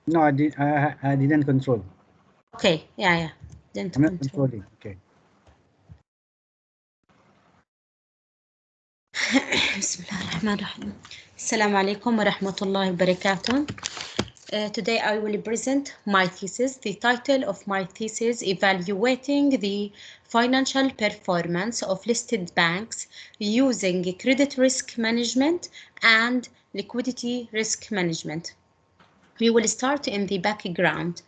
No, I didn't control. Okay, yeah. Didn't I'm not control. controlling. Okay. بسم الله الرحمن الرحيم. السلام عليكم ورحمة الله وبركاته. Today I will present my thesis. The title of my thesis: Evaluating the Financial Performance of Listed Banks Using Credit Risk Management and Liquidity Risk Management. We will start in the background.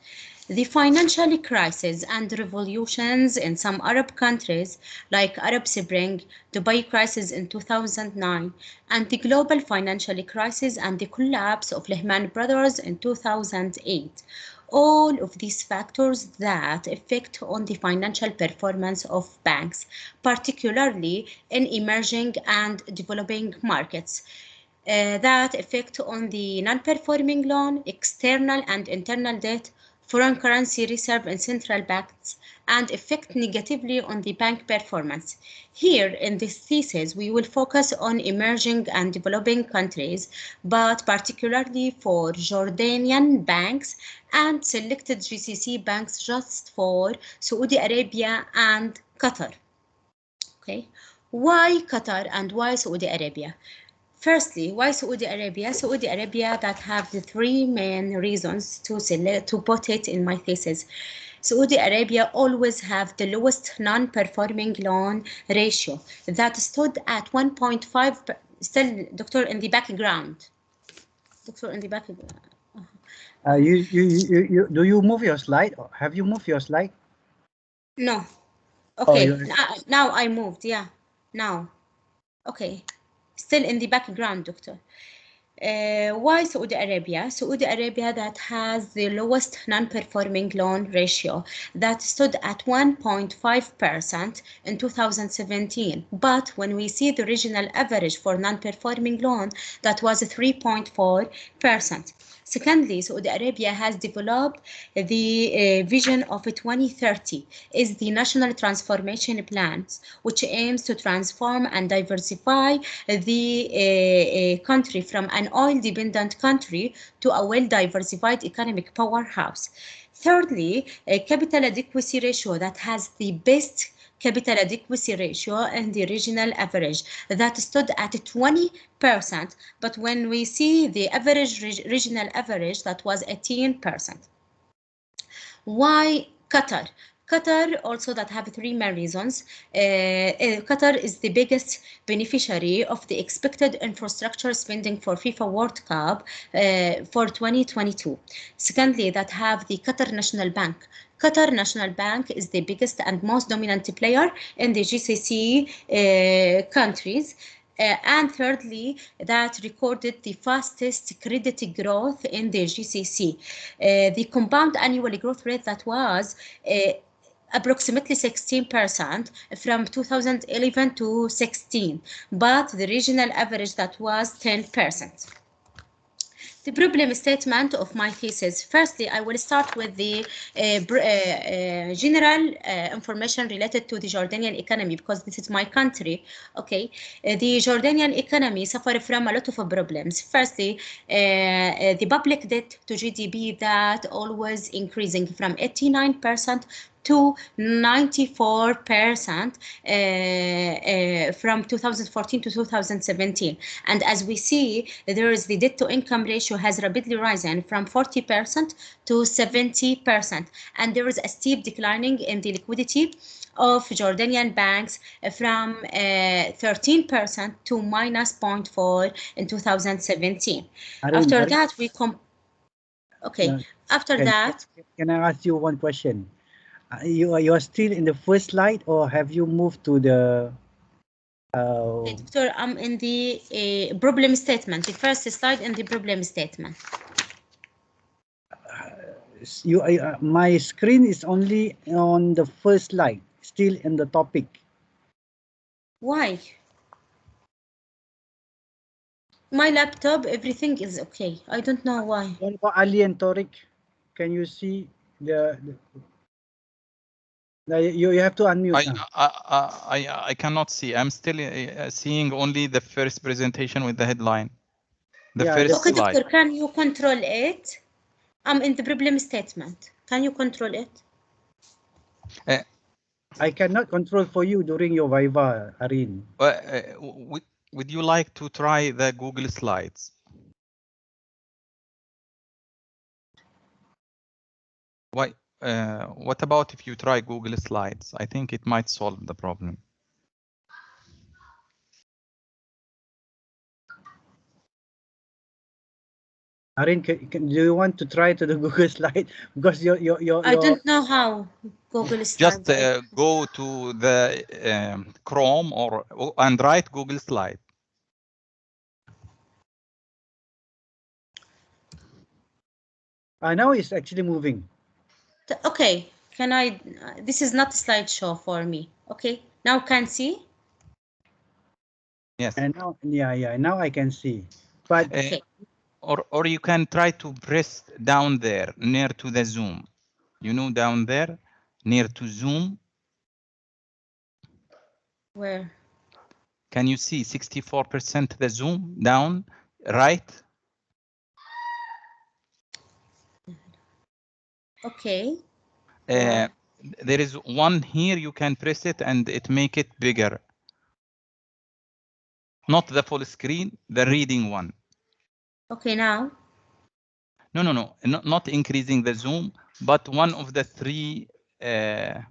The financial crisis and revolutions in some Arab countries, like Arab Spring, Dubai crisis in 2009, and the global financial crisis and the collapse of Lehman Brothers in 2008. All of these factors that affect on the financial performance of banks, particularly in emerging and developing markets. That affect on the non-performing loan, external and internal debt, foreign currency reserve and central banks, and affect negatively on the bank performance. Here in this thesis, we will focus on emerging and developing countries, but particularly for Jordanian banks and selected GCC banks just for Saudi Arabia and Qatar. Okay, why Qatar and why Saudi Arabia? Firstly, why Saudi Arabia? Saudi Arabia that have the three main reasons to put it in my thesis. Saudi Arabia always have the lowest non-performing loan ratio that stood at 1.5. Still, doctor in the background. Doctor in the background. Do you move your slide? Or have you moved your slide? No. Oh, Okay. Now I moved. Yeah. Now. Okay. Still in the background, doctor. Why Saudi Arabia? Saudi Arabia that has the lowest non-performing loan ratio that stood at 1.5% in 2017. But when we see the regional average for non-performing loan, that was 3.4%. Secondly, Saudi Arabia has developed the vision of 2030 is the national transformation plans, which aims to transform and diversify the country from an oil-dependent country to a well-diversified economic powerhouse. Thirdly, a capital adequacy ratio that has the best capital adequacy ratio and the regional average that stood at 20%, but when we see the average regional average, that was 18%. Why Qatar? Qatar also that have three main reasons. Qatar is the biggest beneficiary of the expected infrastructure spending for FIFA World Cup for 2022. Secondly, that have the Qatar National Bank. Qatar National Bank is the biggest and most dominant player in the GCC countries. And thirdly, that recorded the fastest credit growth in the GCC. The compound annual growth rate that was approximately 16% from 2011 to 16, but the regional average that was 10%. The problem statement of my thesis. Firstly, I will start with the general information related to the Jordanian economy because this is my country. Okay, the Jordanian economy suffered from a lot of problems. Firstly, the public debt to GDP that always increasing from 89% to 94% from 2014 to 2017. And as we see, there is the debt to income ratio has rapidly risen from 40% to 70%. And there is a steep declining in the liquidity of Jordanian banks from 13% to minus 0.4 in 2017. After that, we after that. Can I ask you one question? You are still in the first slide, or have you moved to the? Doctor, I'm in the problem statement. The first slide in the problem statement. My screen is only on the first slide, still in the topic. Why? My laptop, everything is okay. I don't know why. What about Ali and Tariq? Can you see the you have to unmute now. I cannot see. I'm still seeing only the first presentation with the headline. The first okay, slide. doctor, can you control it? I'm in the problem statement. Can you control it? I cannot control for you during your viva, Arren. Would you like to try the Google Slides? Why? What about if you try Google Slides? I think it might solve the problem. Arren, do you want to try to the Google slide? Because I don't know how Google Just Slides. go to the Chrome and write Google Slide. Now it's actually moving. Okay, can I? This is not a slideshow for me. Okay, now can see. Yes. And now, yeah, now I can see. But okay. Or you can try to press down there near to the zoom. You know, down there near to zoom. Where? Can you see 64% the zoom down right? Okay. There is one here, you can press it and it make it bigger. Not the full screen, the reading one. Okay, now. No, not increasing the zoom, but one of the three here.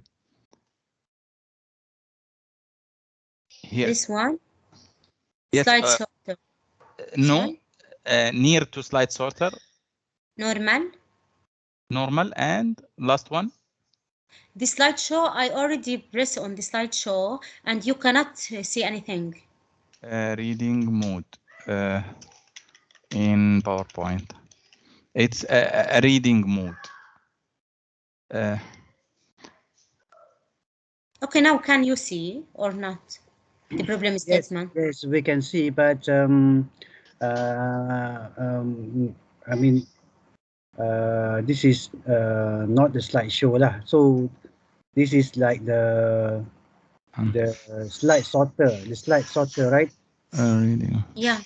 This one? Yes. Slide sorter. No, near to slide sorter. Normal. Normal, and last one. The slideshow, I already press on the slideshow and you cannot see anything. Reading mode in PowerPoint. It's a reading mode. Okay, now can you see or not? The problem statement. Yes, we can see, but I mean, this is not the slideshow lah. So this is like the slide sorter, right? Reading. Yeah.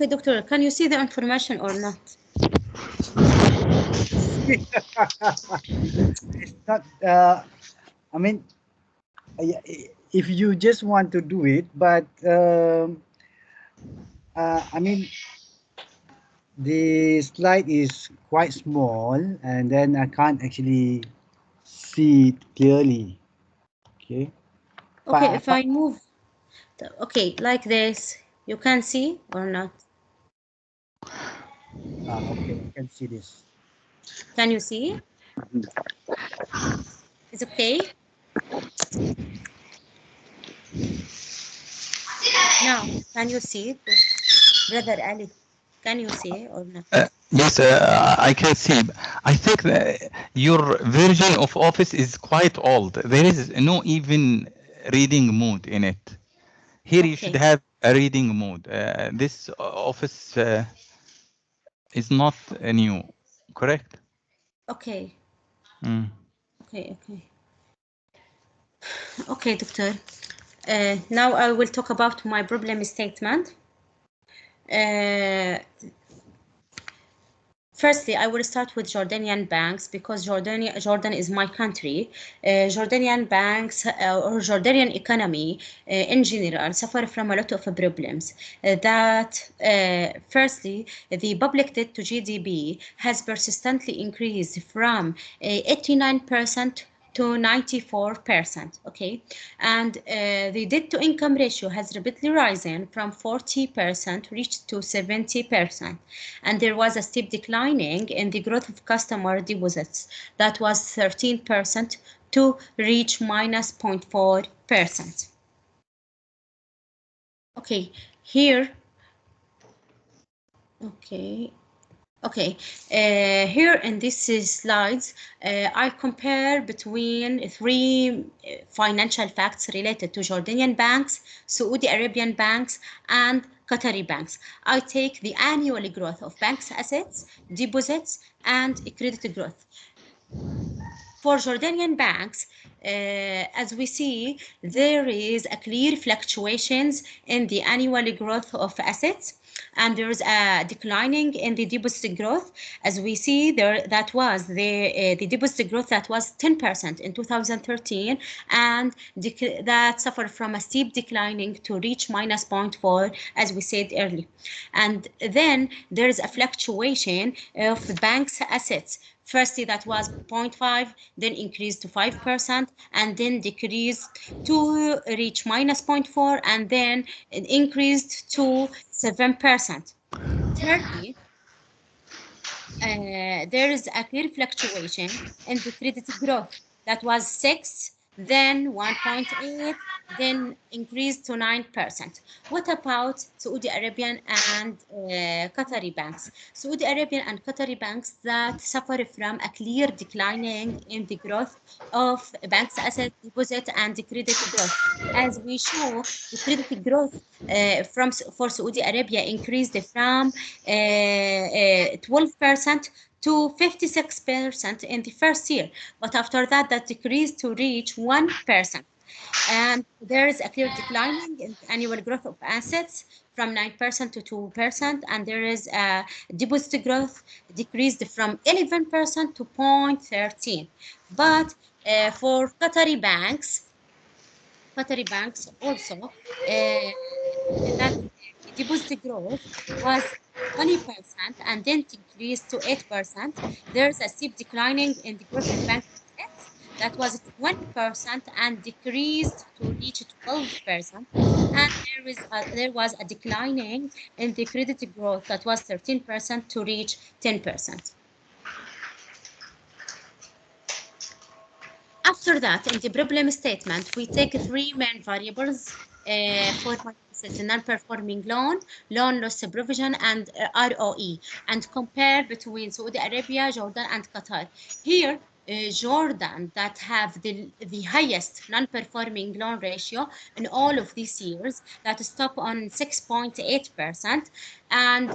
Okay, doctor, can you see the information or not? It's not. I mean, if you just want to do it, but I mean, the slide is quite small, and then I can't actually see it clearly. Okay. Okay, if I move, okay, like this, you can see or not? Okay, I can see this. Can you see? It's okay. Now, can you see it, Brother Ali? Can you see or not? Yes, I can see. I think that your version of Office is quite old. There is no even reading mode in it. Here you should have a reading mode. This Office is not new, correct? Okay. Mm. Okay, doctor. Now I will talk about my problem statement. Firstly, I will start with Jordanian banks because Jordan is my country. Jordanian banks or Jordanian economy in general suffer from a lot of problems. Firstly, the public debt to GDP has persistently increased from 89% to 94%, okay? And the debt to income ratio has rapidly risen from 40% reached to 70%. And there was a steep declining in the growth of customer deposits that was 13% to reach minus 0.4%. Okay, here, okay. Okay, here in these slides, I compare between three financial facts related to Jordanian banks, Saudi Arabian banks, and Qatari banks. I take the annual growth of banks' assets, deposits, and credit growth. For Jordanian banks, as we see, there is a clear fluctuations in the annual growth of assets, and there's a declining in the deposit growth. As we see there, that was the deposit growth that was 10% in 2013, and that suffered from a steep declining to reach minus 0.4, as we said earlier. And then there is a fluctuation of the bank's assets. Firstly, that was 0.5, then increased to 5%, and then decreased to reach minus 0.4, and then it increased to 7%. Thirdly, there is a clear fluctuation in the credit growth. That was 6, then 1.8, then increased to 9%. What about Saudi Arabian and Qatari banks? Saudi Arabian and Qatari banks that suffer from a clear declining in the growth of banks' asset, deposit, and the credit growth. As we show, the credit growth for Saudi Arabia increased from 12% to 56% in the first year, but after that, that decreased to reach 1%. And there is a clear declining in the annual growth of assets from 9% to 2%, and there is a deposit growth decreased from 11% to 0.13. But for Qatari banks also, that deposit growth was 20% and then decreased to 8%. There's a steep declining in the growth of bank assets that was 20% and decreased to reach 12%. And there was a declining in the credit growth that was 13% to reach 10%. After that, in the problem statement, we take three main variables for the non-performing loan loss provision, and ROE, and compare between Saudi Arabia, Jordan, and Qatar. Here, Jordan that have the highest non-performing loan ratio in all of these years, that stop on 6.8%, and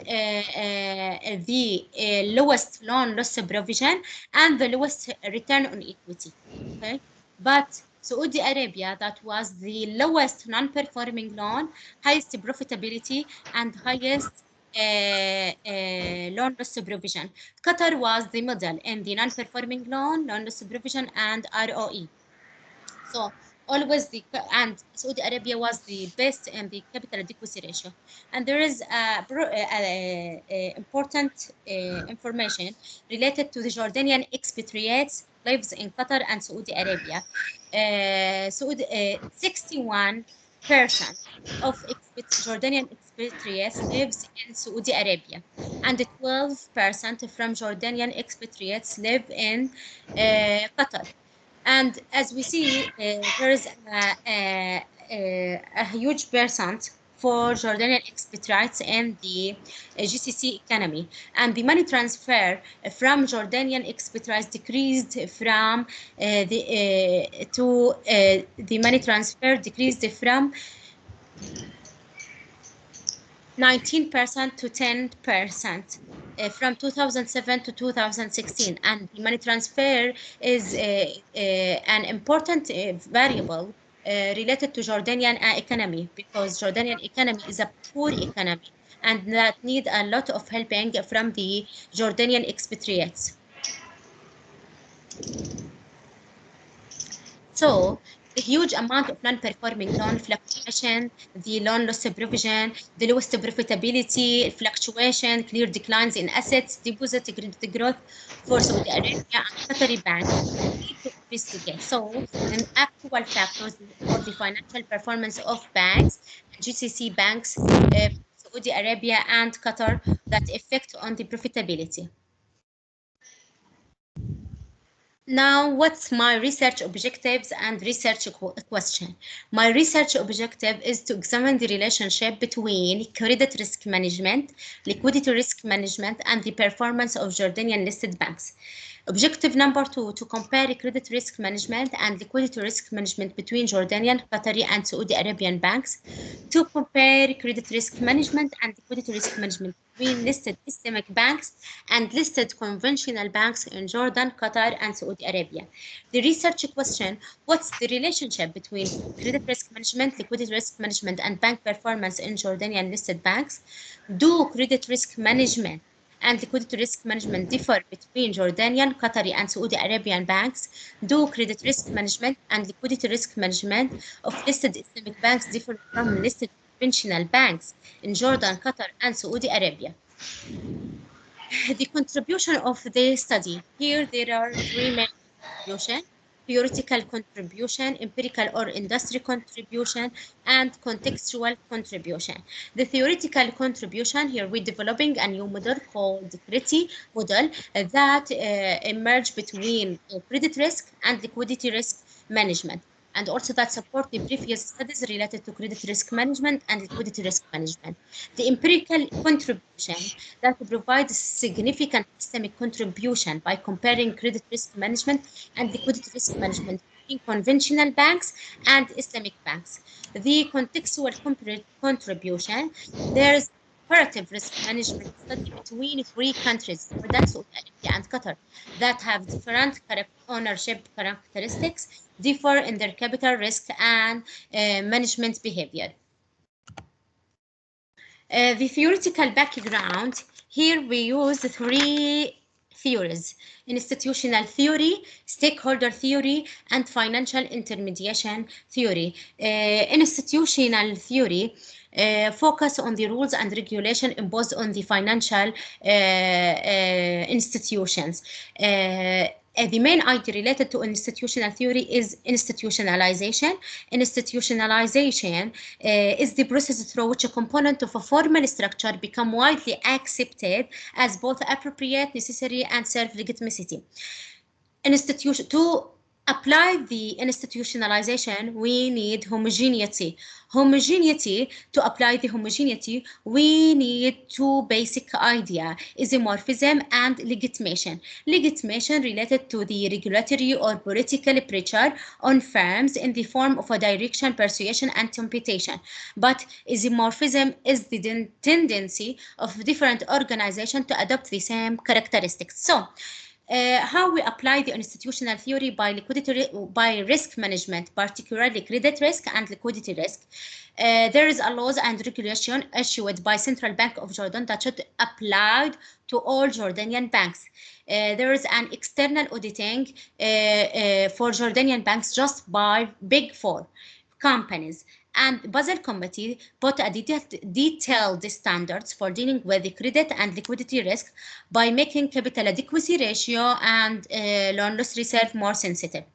the lowest loan loss provision and the lowest return on equity. Okay, but Saudi Arabia, that was the lowest non-performing loan, highest profitability, and highest loan loss provision. Qatar was the middle in the non-performing loan loss provision, and ROE. So always and Saudi Arabia was the best in the capital adequacy ratio. And there is important information related to the Jordanian expatriates lives in Qatar and Saudi Arabia. 61% of Jordanian expatriates lives in Saudi Arabia, and 12% from Jordanian expatriates live in Qatar. And as we see, there is a huge percent for Jordanian expatriates in the GCC economy, and the money transfer from Jordanian expatriates decreased from the money transfer decreased from 19% to 10% from 2007 to 2016, and the money transfer is an important variable related to Jordanian economy, because Jordanian economy is a poor economy and that need a lot of helping from the Jordanian expatriates. So the huge amount of non-performing loan fluctuation, the loan loss provision, the lowest profitability, fluctuation, clear declines in assets, deposit growth for Saudi Arabia and Qatari banks need to investigate. So, an actual factors for the financial performance of banks, GCC banks, Saudi Arabia and Qatar that affect on the profitability. Now, what's my research objectives and research question? My research objective is to examine the relationship between credit risk management, liquidity risk management, and the performance of Jordanian listed banks. Objective number 2, to compare credit risk management and liquidity risk management between Jordanian, Qatari, and Saudi Arabian banks. To compare credit risk management and liquidity risk management between listed Islamic banks and listed conventional banks in Jordan, Qatar, and Saudi Arabia. The research question, what's the relationship between credit risk management, liquidity risk management, and bank performance in Jordanian listed banks? Do credit risk management and liquidity risk management differ between Jordanian, Qatari, and Saudi Arabian banks? Do credit risk management and liquidity risk management of listed Islamic banks differ from listed conventional banks in Jordan, Qatar, and Saudi Arabia? The contribution of the study. Here there are three main contributions: theoretical contribution, empirical or industry contribution, and contextual contribution. The theoretical contribution, here we're developing a new model called CRITI model that emerged between credit risk and liquidity risk management, and also that support the previous studies related to credit risk management and liquidity risk management. The empirical contribution that provides significant systemic contribution by comparing credit risk management and liquidity risk management between conventional banks and Islamic banks. The contextual contribution, there's comparative risk management study between three countries, Jordan, Saudi Arabia, and Qatar, that have different ownership characteristics, differ in their capital risk and management behavior. The theoretical background, here we use three theories: institutional theory, stakeholder theory, and financial intermediation theory. Institutional theory focus on the rules and regulation imposed on the financial institutions. The main idea related to institutional theory is institutionalization. Institutionalization is the process through which a component of a formal structure become widely accepted as both appropriate, necessary, and serve legitimacy. To apply the institutionalization, we need homogeneity. To apply the homogeneity, we need two basic ideas: isomorphism and legitimation. Legitimation related to the regulatory or political pressure on firms in the form of a direction, persuasion, and temptation. But isomorphism is the tendency of different organizations to adopt the same characteristics. So, how we apply the institutional theory by risk management, particularly credit risk and liquidity risk. There is a laws and regulation issued by Central Bank of Jordan that should apply to all Jordanian banks. There is an external auditing for Jordanian banks just by Big Four companies, and Basel Committee put a detailed standards for dealing with the credit and liquidity risk by making capital adequacy ratio and loan loss reserve more sensitive.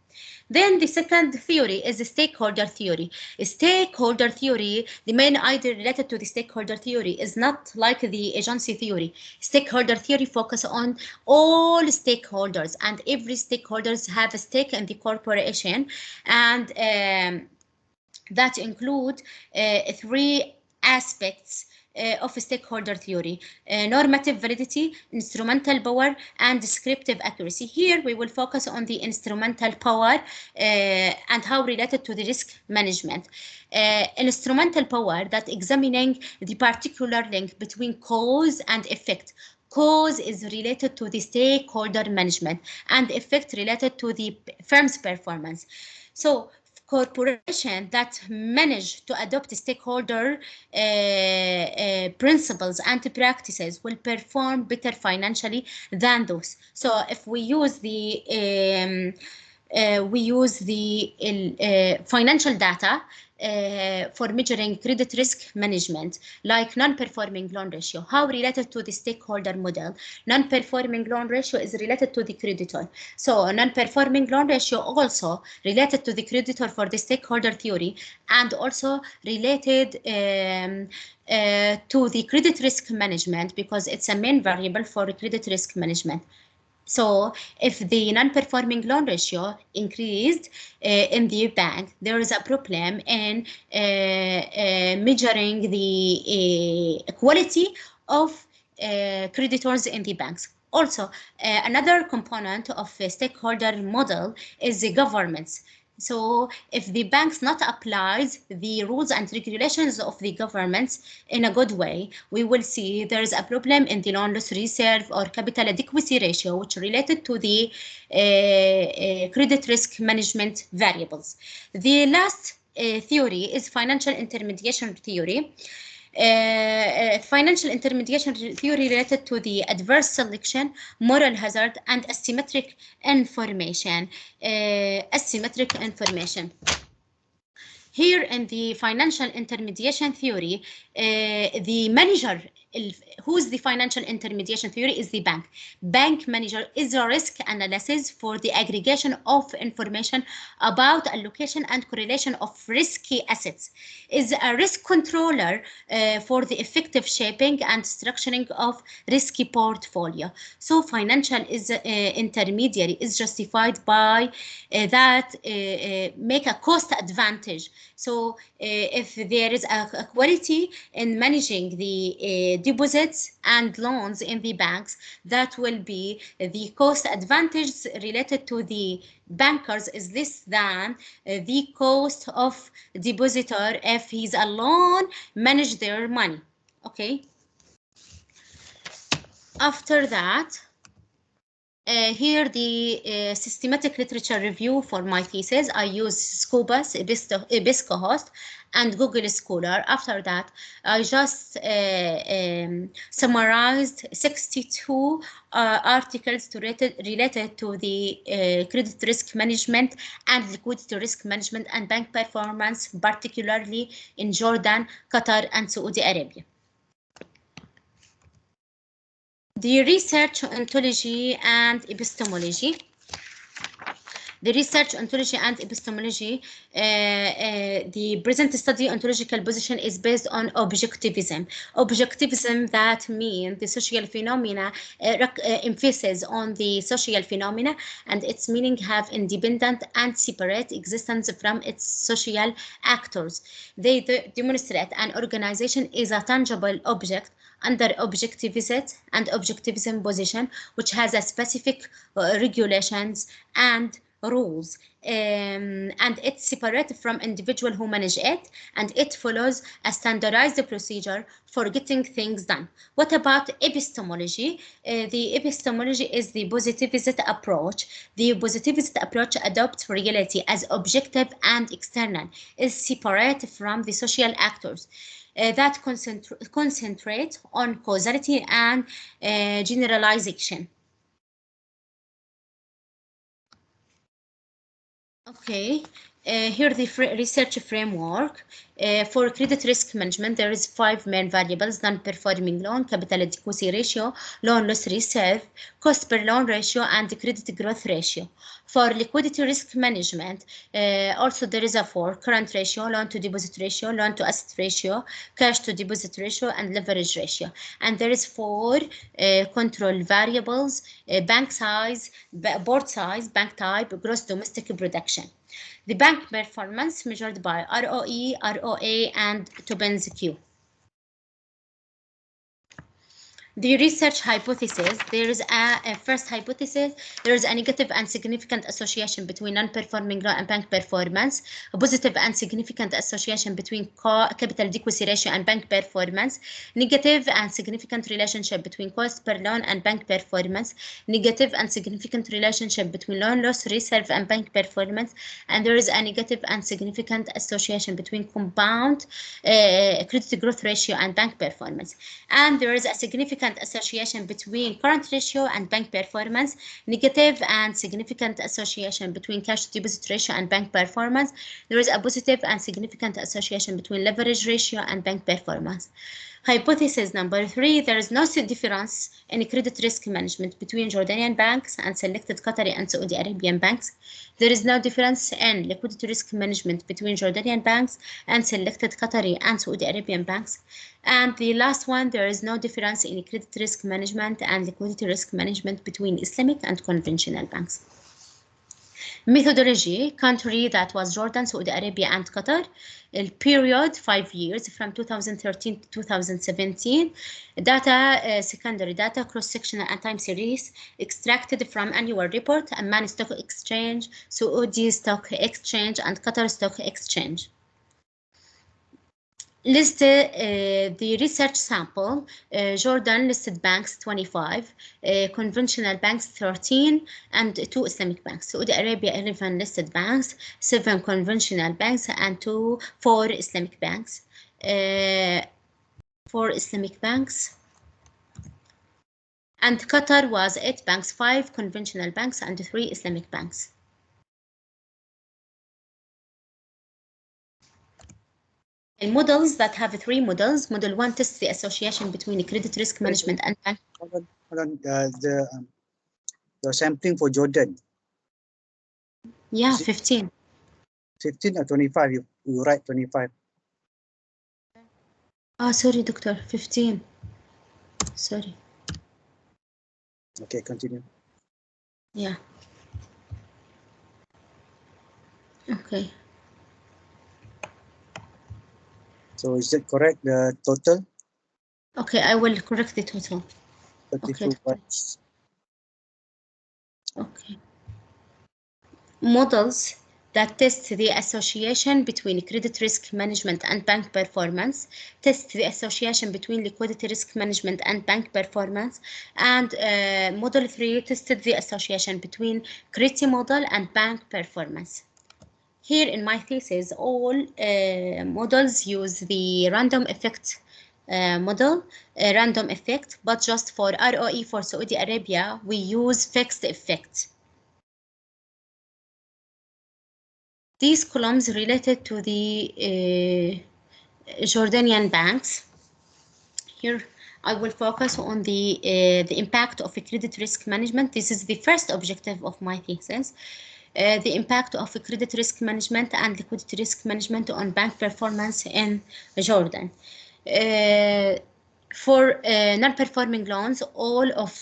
Then the second theory is the stakeholder theory. Stakeholder theory, the main idea related to the stakeholder theory is not like the agency theory. Stakeholder theory focus on all stakeholders, and every stakeholders have a stake in the corporation, and that include three aspects of stakeholder theory: normative validity, instrumental power, and descriptive accuracy. Here we will focus on the instrumental power and how related to the risk management. Instrumental power, that examining the particular link between cause and effect. Cause is related to the stakeholder management, and effect related to the firm's performance. So corporations that manage to adopt stakeholder principles and practices will perform better financially than those. So if we use the financial data for measuring credit risk management, like non-performing loan ratio. How related to the stakeholder model? Non-performing loan ratio is related to the creditor. So non-performing loan ratio also related to the creditor for the stakeholder theory, and also related to the credit risk management, because it's a main variable for credit risk management. So if the non-performing loan ratio increased in the bank, there is a problem in measuring the quality of creditors in the banks. Also, another component of a stakeholder model is the governance. So if the banks not applies the rules and regulations of the governments in a good way, we will see there is a problem in the loan loss reserve or capital adequacy ratio, which related to the credit risk management variables. The last theory is financial intermediation theory. Financial intermediation theory related to the adverse selection, moral hazard, and asymmetric information. Here in the financial intermediation theory, the manager, who's the financial intermediation theory is the bank. Bank manager is a risk analysis for the aggregation of information about allocation and correlation of risky assets. Is a risk controller for the effective shaping and structuring of risky portfolio. So financial is intermediary is justified by that make a cost advantage. So if there is a quality in managing the deposits and loans in the banks, that will be the cost advantage related to the bankers is less than the cost of depositor if he's alone manage their money. Okay. After that, here the systematic literature review for my thesis. I use Scopus, EBSCOhost, and Google Scholar. After that, I just summarized 62 articles related to the credit risk management and liquidity risk management and bank performance, particularly in Jordan, Qatar, and Saudi Arabia. The research ontology and epistemology. The research ontology and epistemology, the present study ontological position is based on objectivism. Objectivism, that means the social phenomena emphasis on the social phenomena and its meaning have independent and separate existence from its social actors. They demonstrate an organization is a tangible object under objectivism and objectivism position, which has a specific regulations and rules, and it's separated from individual who manage it, and it follows a standardized procedure for getting things done. What about epistemology? The epistemology is the positivist approach. The positivist approach adopts reality as objective and external, is separate from the social actors. That concentrate on causality and generalization. Okay, here the research framework. For credit risk management, there is 5 main variables: non-performing loan, capital adequacy ratio, loan loss reserve, cost per loan ratio, and the credit growth ratio. For liquidity risk management, also there is a 4: current ratio, loan to deposit ratio, loan to asset ratio, cash to deposit ratio, and leverage ratio. And there is 4 control variables: bank size, board size, bank type, gross domestic production. The bank performance measured by ROE, ROA, and Tobin's Q. The research hypothesis, there is a first hypothesis, there is a negative and significant association between non-performing loan and bank performance, a positive and significant association between capital adequacy ratio and bank performance, negative and significant relationship between cost per loan and bank performance, negative and significant relationship between loan loss reserve and bank performance, and there is a negative and significant association between compound credit growth ratio and bank performance. And there is a significant association between current ratio and bank performance, negative and significant association between cash to deposit ratio and bank performance. There is a positive and significant association between leverage ratio and bank performance. Hypothesis number 3, there is no difference in credit risk management between Jordanian banks and selected Qatari and Saudi Arabian banks. There is no difference in liquidity risk management between Jordanian banks and selected Qatari and Saudi Arabian banks. And the last one, there is no difference in credit risk management and liquidity risk management between Islamic and conventional banks. Methodology, country that was Jordan, Saudi Arabia, and Qatar. Period, 5 years from 2013 to 2017. Data, secondary data, cross-sectional and time series extracted from annual report, Amman Stock Exchange, Saudi Stock Exchange, and Qatar Stock Exchange. List the research sample. Jordan listed banks 25, conventional banks 13, and 2 Islamic banks. Saudi Arabia 11 listed banks, 7 conventional banks, and 4 Islamic banks. 4 Islamic banks. And Qatar was 8 banks, 5 conventional banks, and 3 Islamic banks. And models that have 3 models. Model 1 tests the association between credit risk management and bank. Hold on, the sampling for Jordan. Yeah, 15. 15 or 25? You write 25. Oh, sorry, doctor, 15. Sorry. Okay, continue. Yeah. Okay. So is that correct, the total? Okay, I will correct the total. 32 points. Okay. Models that test the association between credit risk management and bank performance, test the association between liquidity risk management and bank performance, and model 3 tested the association between credit model and bank performance. Here in my thesis, all models use the random effect model, random effect, but just for ROE for Saudi Arabia, we use fixed effect. These columns related to the Jordanian banks. Here, I will focus on the impact of credit risk management. This is the first objective of my thesis. The impact of credit risk management and liquidity risk management on bank performance in Jordan. For non-performing loans, all of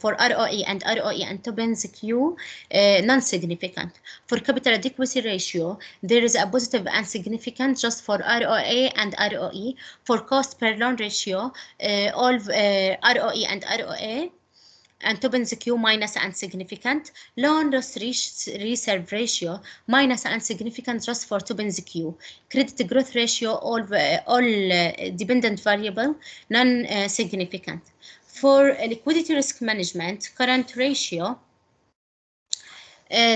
for ROE and Tobin's Q, non-significant. For capital adequacy ratio, there is a positive and significant just for ROA and ROE. For cost per loan ratio, all ROE and ROA, and Tobin's Q minus and significant. Loan loss reserve ratio minus and significant just for Tobin's Q. Credit growth ratio all dependent variable non-significant. For liquidity risk management, current ratio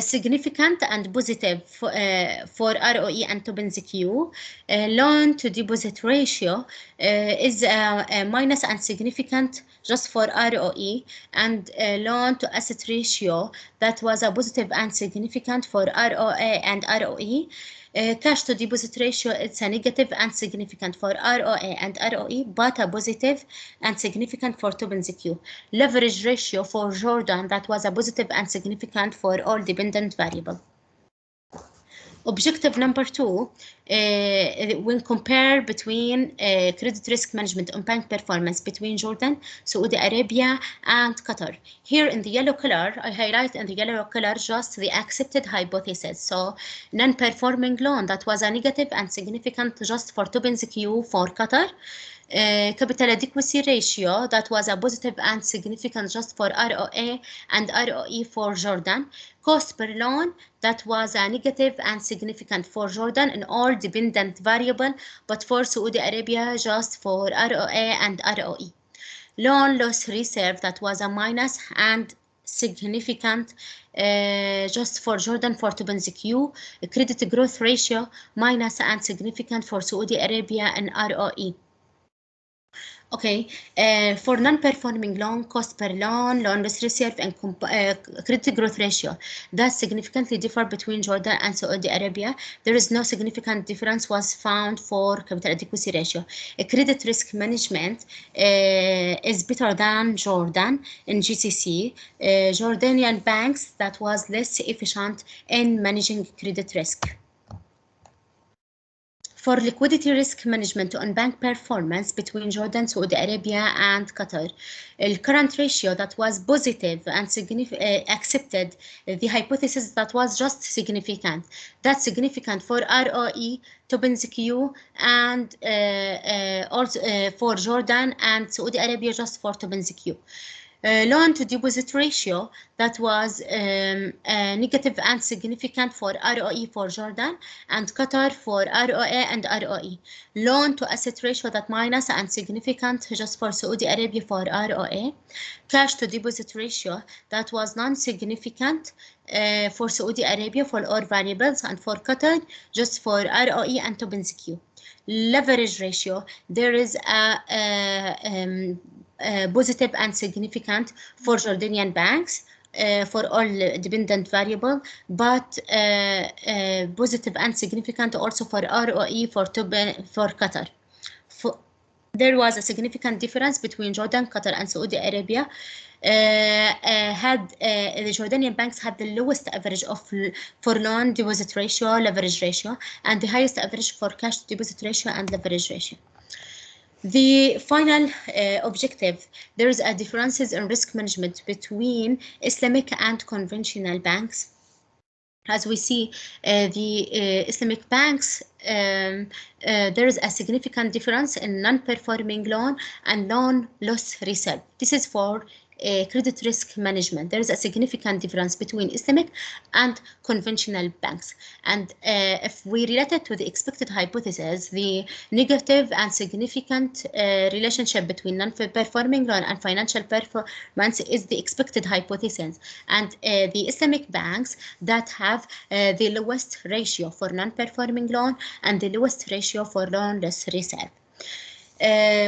significant and positive for ROE and Tobin's Q. Loan to deposit ratio is minus and significant just for ROE, and loan to asset ratio that was a positive and significant for ROA and ROE. Cash to deposit ratio, it's a negative and significant for ROA and ROE, but a positive and significant for Tobin's Q. Leverage ratio for Jordan, that was a positive and significant for all dependent variable. Objective number 2, when compare between credit risk management and bank performance between Jordan, Saudi Arabia, and Qatar. Here in the yellow color, I highlight in the yellow color just the accepted hypothesis. So non-performing loan, that was a negative and significant just for Tobin's Q for Qatar. Capital adequacy ratio, that was a positive and significant just for ROA and ROE for Jordan. Cost per loan, that was a negative and significant for Jordan in all dependent variable, but for Saudi Arabia just for ROA and ROE. Loan loss reserve, that was a minus and significant just for Jordan for Tobin's Q. Credit growth ratio minus and significant for Saudi Arabia and ROE. Okay, for non-performing loan, cost per loan, loan loss reserve, and credit growth ratio that significantly differ between Jordan and Saudi Arabia. There is no significant difference was found for capital adequacy ratio. Credit risk management is better than Jordan in GCC. Jordanian banks that was less efficient in managing credit risk. For liquidity risk management on bank performance between Jordan, Saudi Arabia, and Qatar, the current ratio that was positive and accepted the hypothesis that was just significant. That's significant for ROE, Tobin's Q, and also for Jordan and Saudi Arabia just for Tobin's Q. Loan to deposit ratio that was negative and significant for ROE for Jordan and Qatar for ROA and ROE. Loan to asset ratio that minus and significant just for Saudi Arabia for ROA. Cash to deposit ratio that was non-significant for Saudi Arabia for all variables and for Qatar just for ROE and Tobin's Q. Leverage ratio, there is a positive and significant for Jordanian banks for all dependent variable, but positive and significant also for ROE for Qatar. There was a significant difference between Jordan, Qatar, and Saudi Arabia. The Jordanian banks had the lowest average for loan deposit ratio, leverage ratio, and the highest average for cash deposit ratio and leverage ratio. The final objective, there is a differences in risk management between Islamic and conventional banks. As we see, the Islamic banks, there is a significant difference in non-performing loan and loan loss reserve. This is for credit risk management. There is a significant difference between Islamic and conventional banks. And if we relate it to the expected hypothesis, the negative and significant relationship between non-performing loan and financial performance is the expected hypothesis. And the Islamic banks that have the lowest ratio for non-performing loan and the lowest ratio for loan loss reserve.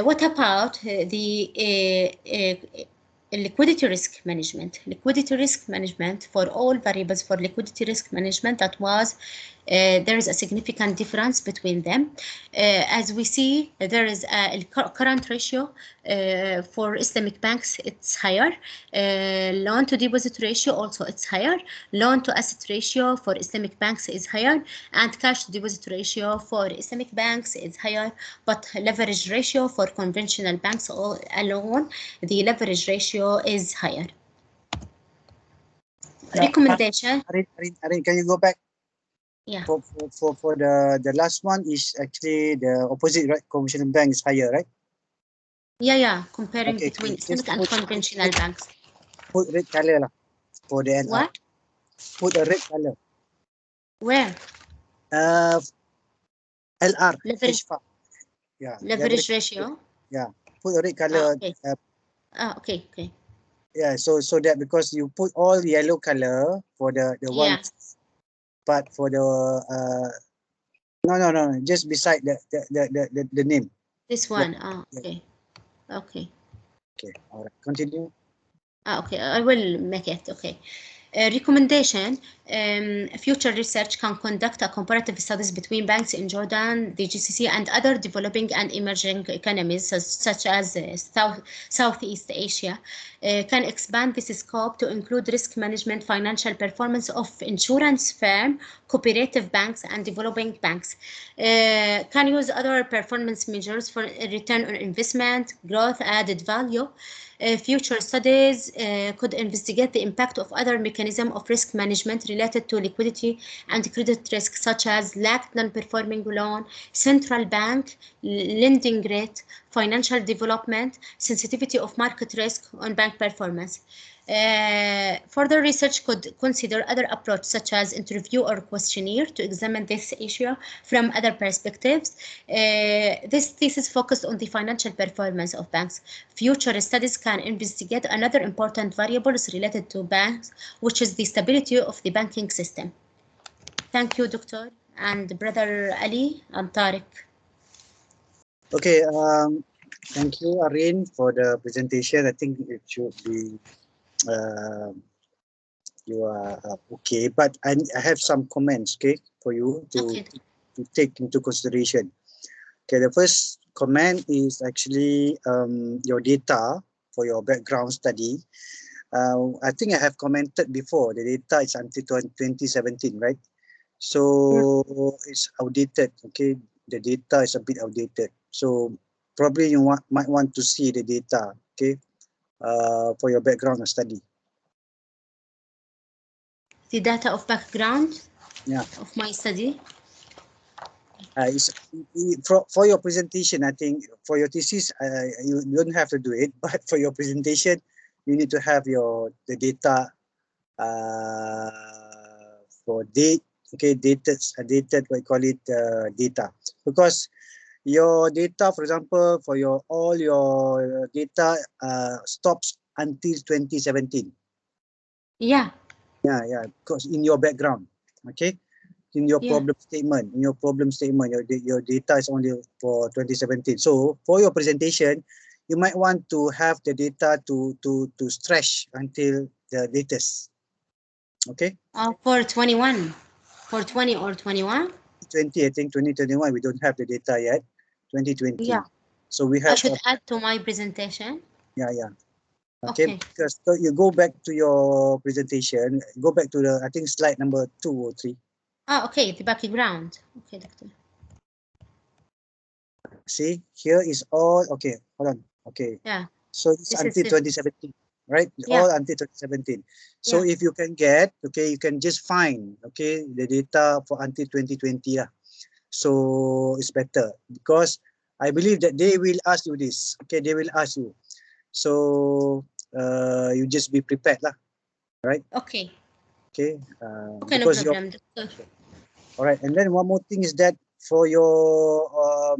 What about the liquidity risk management? Liquidity risk management for all variables for liquidity risk management that was there is a significant difference between them. As we see, there is a current ratio for Islamic banks, it's higher. Loan to deposit ratio also it's higher. Loan to asset ratio for Islamic banks is higher, and cash to deposit ratio for Islamic banks is higher. But leverage ratio for conventional banks all alone, the leverage ratio is higher. Recommendation. Arren, can you go back? Yeah. For the last one is actually the opposite, right? Conventional bank is higher, right? Yeah. Comparing between Islamic and conventional banks. Put red color lah for the NR. What? Put a red color. Where? LR. Leverage. Yeah. Leverage ratio. Yeah. Put a red color. Okay. Yeah. So that because you put all yellow color for the one. But for the no, just beside the name. This one. Yeah. Okay. All right. Continue. Okay, I will make it. Okay. Recommendation, future research can conduct a comparative studies between banks in Jordan, the GCC, and other developing and emerging economies such as Southeast Asia. Can expand this scope to include risk management, financial performance of insurance firm, cooperative banks, and developing banks. Can use other performance measures for return on investment, growth, added value. Future studies could investigate the impact of other mechanisms of risk management related to liquidity and credit risk, such as lagged non-performing loan, central bank, lending rate, financial development, sensitivity of market risk on bank performance. Further research could consider other approaches such as interview or questionnaire to examine this issue from other perspectives. This thesis focused on the financial performance of banks. Future studies can investigate another important variables related to banks, which is the stability of the banking system. Thank you, Doctor, and Brother Ali and Tariq. Okay, Thank you, Arren, for the presentation. I think it should be you are okay, but I have some comments, okay, for you Okay. to take into consideration. Okay, the first comment is actually your data for your background study. I think I have commented before, the data is until 2017, right? So it's outdated, okay? The data is a bit outdated. So probably you might want to see the data, okay, for your background study. The data of background Yeah. of my study. For your presentation, I think for your thesis, you don't have to do it, but for your presentation, you need to have the data for date, okay, dated what you call it, data, because your data, for example, for all your data stops until 2017. Yeah. Yeah, because in your background, okay, in your problem statement, your data is only for 2017. So for your presentation, you might want to have the data to stretch until the latest. Okay. For 21, for 20 or 21. 20, I think 2021 we don't have the data yet. 2020. Yeah. So we I have. should add to my presentation. Yeah. Okay. Okay. Because so you go back to your presentation. Go back to the I think slide number 2 or 3. Okay. The background. Okay, doctor. See, here is all okay. Hold on. Okay. Yeah. So it's This is until it. 2017, right? Yeah. All until 2017. So Yeah. if you can get, okay, you can just find, okay, the data for until 2020 lah. So it's better because I believe that they will ask you this. Okay, they will ask you. So you just be prepared lah, right? Okay. Okay. Okay, no Because problem, doctor. all right. And then one more thing is that for uh,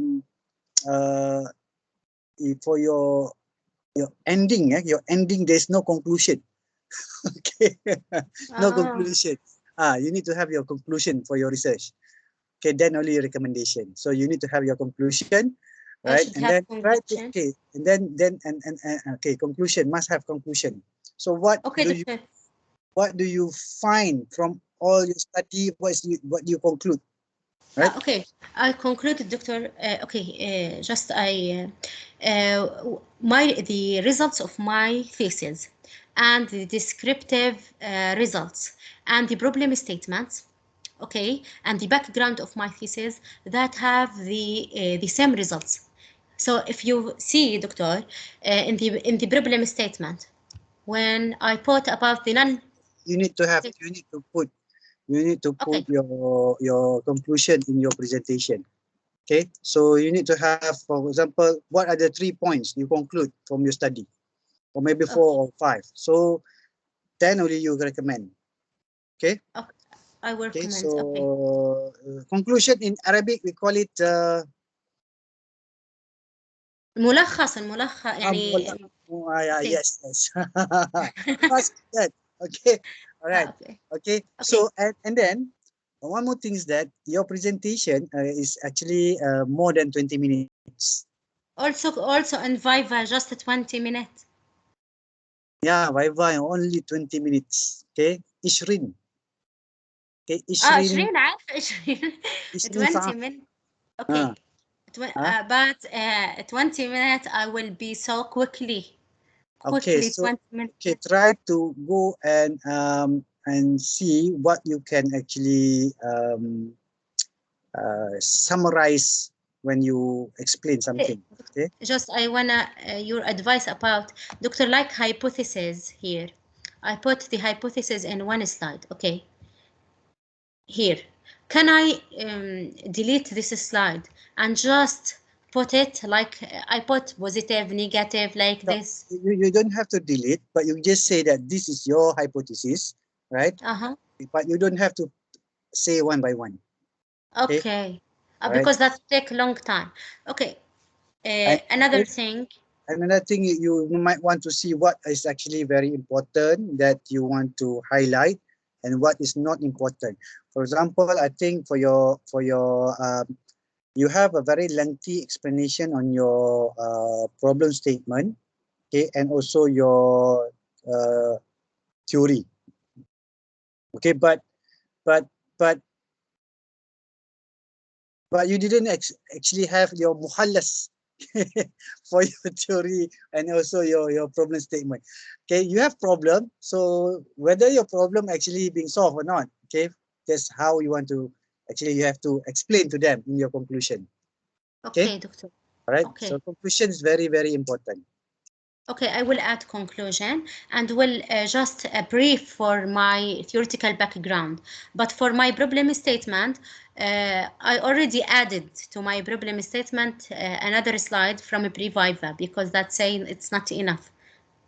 your ending, your ending, there's no conclusion. Okay, no conclusion. You need to have your conclusion for your research. Okay, then only your recommendation. So you need to have your conclusion, I right? should And have then try to conclusion. okay, and then okay, conclusion must have conclusion. So what Okay, doctor. do you find from all your study? What you conclude, right? Okay, I concluded, doctor. Just the results of my thesis and the descriptive results and the problem statements, okay, and the background of my thesis that have the same results. So if you see, doctor, in the problem statement, when I put about the non. You need to have you need to put Okay. your conclusion in your presentation. Okay, so you need to have, for example, what are the 3 points you conclude from your study, or maybe 4 Okay. or 5. So then only you recommend. Okay. Okay. I will Okay. recommend. Okay. So conclusion in Arabic we call it الملخص يعني. Okay. yes. Fast that. Okay. All right. Okay. Okay. Okay. So and then one more thing is that your presentation is actually more than 20 minutes. Also in Viva, just 20 minutes. Yeah, viva only 20 minutes. Okay. 20. Okay, 20 20 عارفة 20 20 20 ساعة. minutes. Ah, Okay. ah. But 20 minutes I will be so quickly. Okay, Quickly so 20 minutes. try to go and see what you can actually summarize when you explain something. Okay. Just I wanna your advice about Dr. Like hypothesis here. I put the hypothesis in one slide. Okay. Here, can I delete this slide and just put it like I put positive, negative, like So this? you don't have to delete, but you just say that this is your hypothesis, right? Uh-huh. But you don't have to say one by one. Okay. Okay. All right. Because that take a long time. Okay. And Another thing. another thing you might want to see what is actually very important that you want to highlight and what is not important. For example, I think for your you have a very lengthy explanation on your problem statement, okay, and also your theory, okay, but but but you didn't actually have your muhallas for your theory and also your problem statement. Okay, you have problem, so whether your problem actually being solved or not, okay, that's how you want to actually, you have to explain to them in your conclusion. Okay, doctor. All right, Okay. so conclusion is very, very important. Okay, I will add conclusion and will just a brief for my theoretical background. But for my problem statement, I already added to my problem statement another slide from a pre-viva because that's saying it's not enough.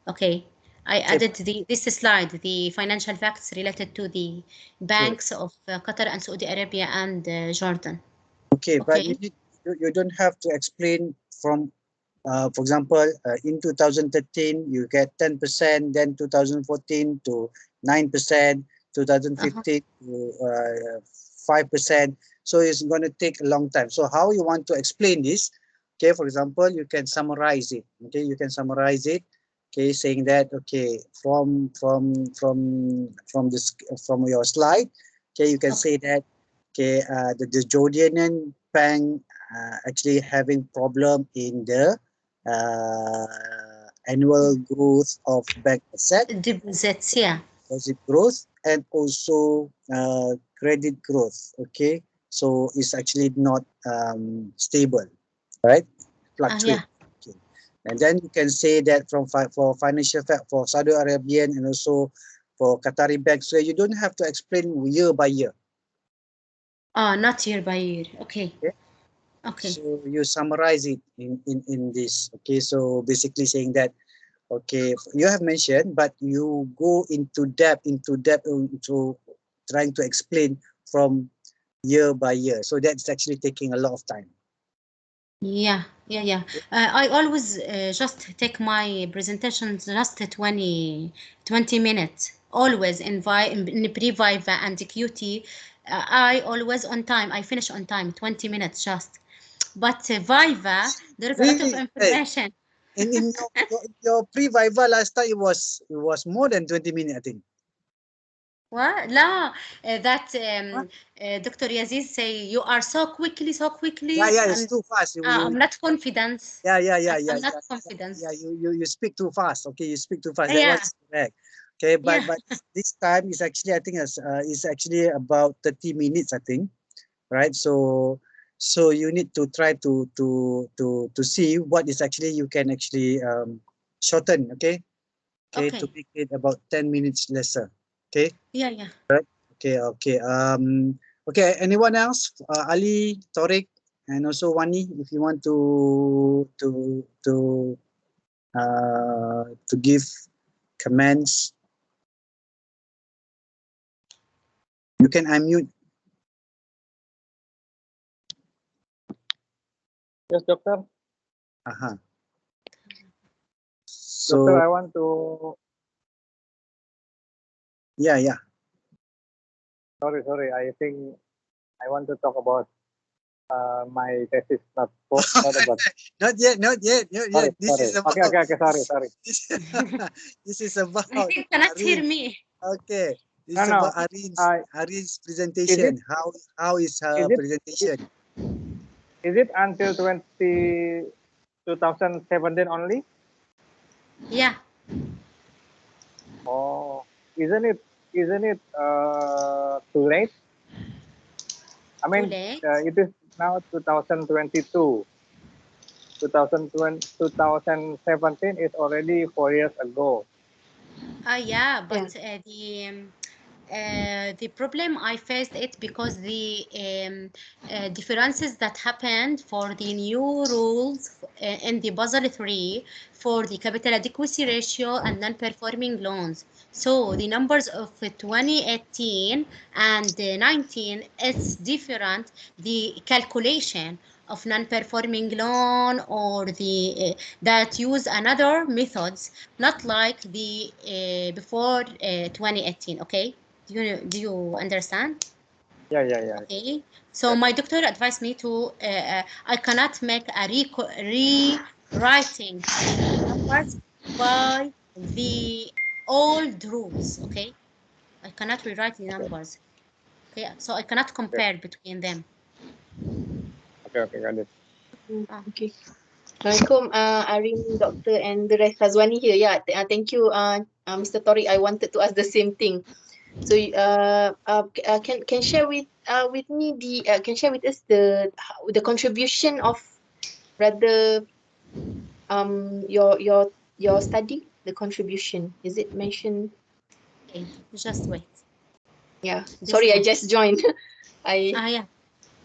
Okay, I Okay, added this slide, the financial facts related to the okay, banks of Qatar and Saudi Arabia and Jordan. okay, but Okay. you don't have to explain from for example, in 2013 you get 10%, then 2014 to 9%, Uh-huh. 2015 to 5%. So it's going to take a long time. So how you want to explain this? Okay, for example, you can summarize it. Okay, you can summarize it. Okay, saying that, okay, from this, from your slide, okay, you can Okay. say that, okay, the Jordanian bank actually having problem in the annual growth of bank asset, Deposits, yeah. deposit growth, and also credit growth. Okay, so it's actually not stable, right? Fluctuate. Yeah. Okay, and then you can say that for financial fact for Saudi Arabian and also for Qatari banks, so you don't have to explain year by year. Not year by year. Okay. Okay, Okay. so you summarize it in this. Okay, so basically saying that, okay, you have mentioned, but you go into depth into trying to explain from year by year. So that's actually taking a lot of time. Yeah, yeah, yeah. I always just take my presentations just 20 minutes. Always in pre-Viva and QT. I always on time. I finish on time, 20 minutes just. But Viva, there is a lot of Really? Hey, information. in your pre-viva last time, it was more than 20 minutes, I think. What? La, that What? Dr. Yazid say you are so Yeah, quickly, yeah, it's and too fast. I'm not confident. Yeah, yeah, yeah, yeah, I'm not yeah, confident. yeah. You speak too fast. Okay, you speak too fast. That Yeah, was correct. Okay, yeah. but this time is actually, I think is actually about 30 minutes, I think, right? So you need to try to see what is actually you can actually shorten. Okay, to Okay. make it about 10 minutes lesser. Okay, Yeah, yeah. okay. Okay. Anyone else? Ali, Tariq, and also Wani, if you want to give comments, you can unmute. Yes, doctor. Uh-huh. Doctor, So I want to. yeah. Sorry. I think I want to talk about my thesis, not about. Not yet. This Sorry. is about Okay. Sorry. this, this is about I think cannot hear Arif. me. Okay. This is No. about Arin's Uh, is presentation. it How is is her it presentation? is it until 2017 only? Yeah, Oh, isn't it too late? I too mean, late. it is now 2022. 2017 is already 4 years ago. Yeah, Yeah. but the problem I faced it because the differences that happened for the new rules in the Basel III for the capital adequacy ratio and non-performing loans. So the numbers of 2018 and 19, it's different. The calculation of non-performing loan or the that use another methods, not like the before 2018. Okay, do you understand? Yeah. Okay. So my doctor advised me to, I cannot make a rewriting the numbers by the old rules. Okay. I cannot rewrite the numbers. Okay. So I cannot compare between them. Okay, got it. Okay. Assalamualaikum, Arren, Doctor, and the rest. Razwani here. Yeah, thank you, Mr. Tori. I wanted to ask the same thing. So, can share with me the can share with us the contribution of rather your study, the contribution. Is it mentioned? Okay. Just wait. Yeah. This Sorry, I one. just joined. Yeah.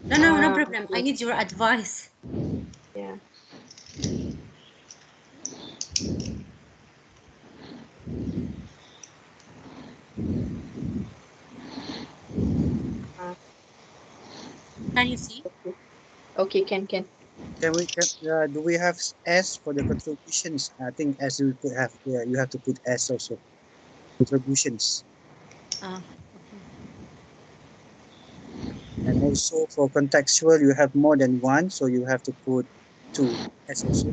No problem. Okay. I need your advice. Yeah. Can you see? Okay, can. Do we have S for the contributions? I think S you could have. Yeah, you have to put S also. Contributions. Okay. And also for contextual, you have more than one, so you have to put two S also.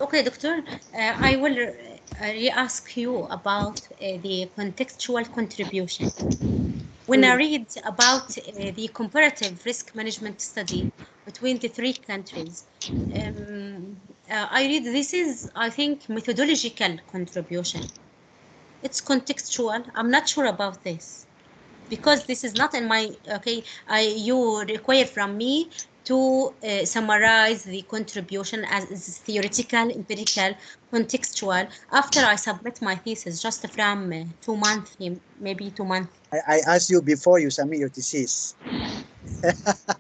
Okay, doctor. I will re-ask you about the contextual contribution. When I read about the comparative risk management study between the three countries, I read this is, I think, methodological contribution. It's contextual. I'm not sure about this because this is not in my, okay, you require from me to summarize the contribution as theoretical, empirical, contextual after I submit my thesis just from 2 months, maybe 2 months. I asked you before you submit your thesis.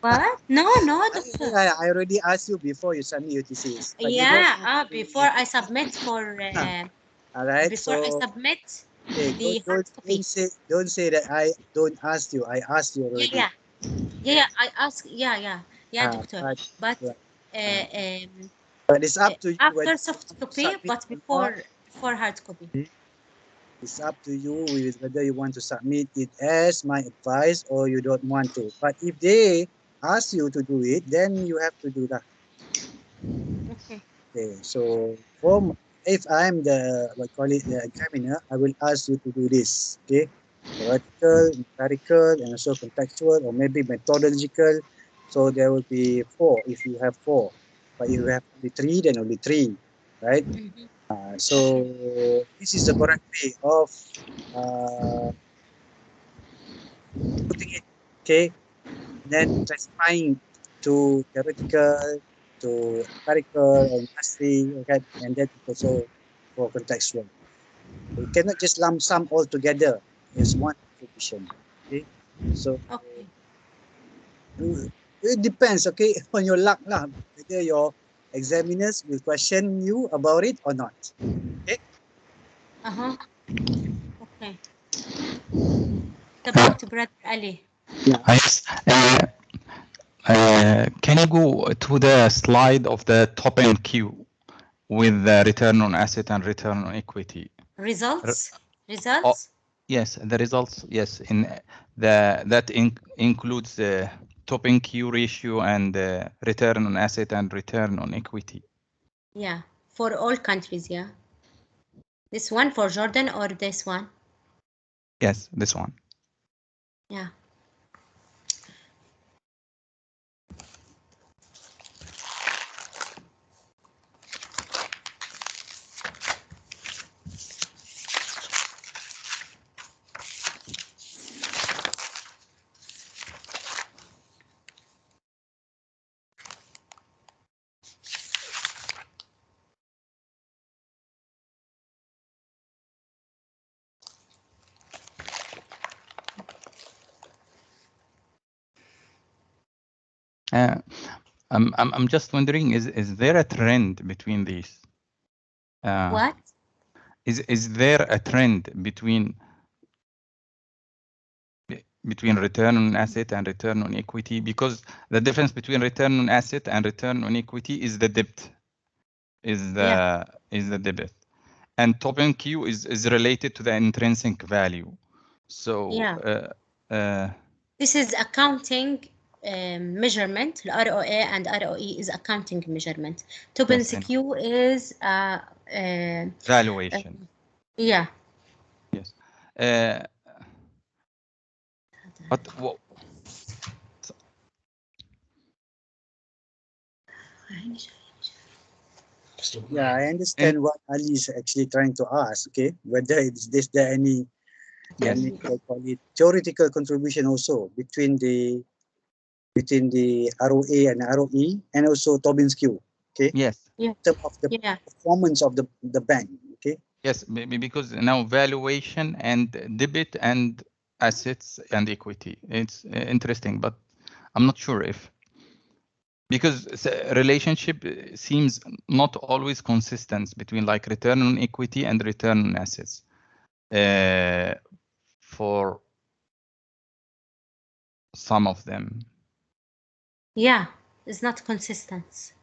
What? No, doctor. I already asked you before you submit your thesis. But you Yeah, before I submit for, all right. before I So submit hey, the hard copy. don't say that I don't ask you. I asked you already. Yeah, I ask, yeah, doctor. But but it's up to you after soft copy, submit but or not. before hard copy. It's up to you whether you want to submit it as my advice or you don't want to. But if they ask you to do it, then you have to do that. Okay. So if I'm the the examiner, I will ask you to do this. Okay. Theoretical, empirical, and also contextual, or maybe methodological. So there will be 4 if you have 4. But if you have only 3, then only 3, right? So this is the correct way of putting it, okay? And then classifying to theoretical, to empirical, and lastly, okay, and then also for contextual. You cannot just lump sum all together as one contribution. Okay, so it depends, okay, on your luck lah, whether your examiners will question you about it or not. Okay. Okay. About Brother Ali. Yes. Can you go to the slide of the top NQ with the return on asset and return on equity? Results? Oh, yes, the results. Yes, in that includes the top NQ ratio and return on asset and return on equity. Yeah, for all countries. Yeah. This one for Jordan or this one? Yes, this one. Yeah. I'm just wondering, is there a trend between these? What? Is there a trend between return on asset and return on equity? Because the difference between return on asset and return on equity is the debt, is the debt, and top NQ is related to the intrinsic value. So This is accounting measurement. ROA and ROE is accounting measurement. Tobin Q is valuation. Yeah. Yes. But yeah, I understand what Ali is actually trying to ask. Okay, whether is there any theoretical contribution also between the ROA and ROE and also Tobin's Q. Okay. Yes. Yeah. In terms of the performance of the bank. Okay. Yes, because now valuation and debit and assets and equity. It's interesting, but I'm not sure if, because relationship seems not always consistent between like return on equity and return on assets for some of them. Yeah, it's not consistent.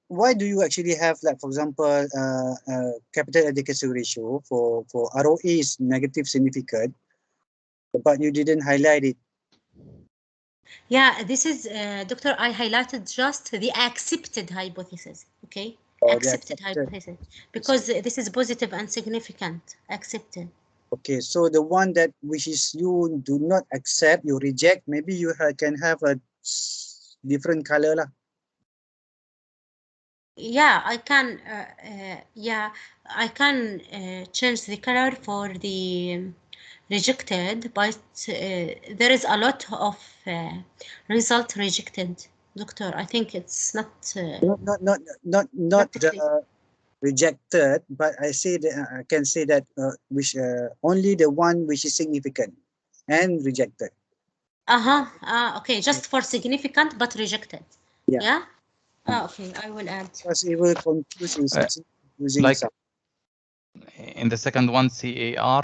Why do you actually have, like, for example, capital adequacy ratio for ROE is negative significant, but you didn't highlight it? Yeah, this is, Doctor, I highlighted just the accepted hypothesis, okay? Accepted hypothesis, because this is positive and significant, accepted. Okay, so the one that which is you do not accept, you reject, maybe you can have a different color lah. Yeah, I can. I can change the color for the rejected, but there is a lot of result rejected, Doctor. I think it's not. Not rejected, but I say that I can say that which only the one which is significant and rejected. Okay, just for significant but rejected. Yeah. Okay, I will add. Because it will confuse using like in the second one, CAR,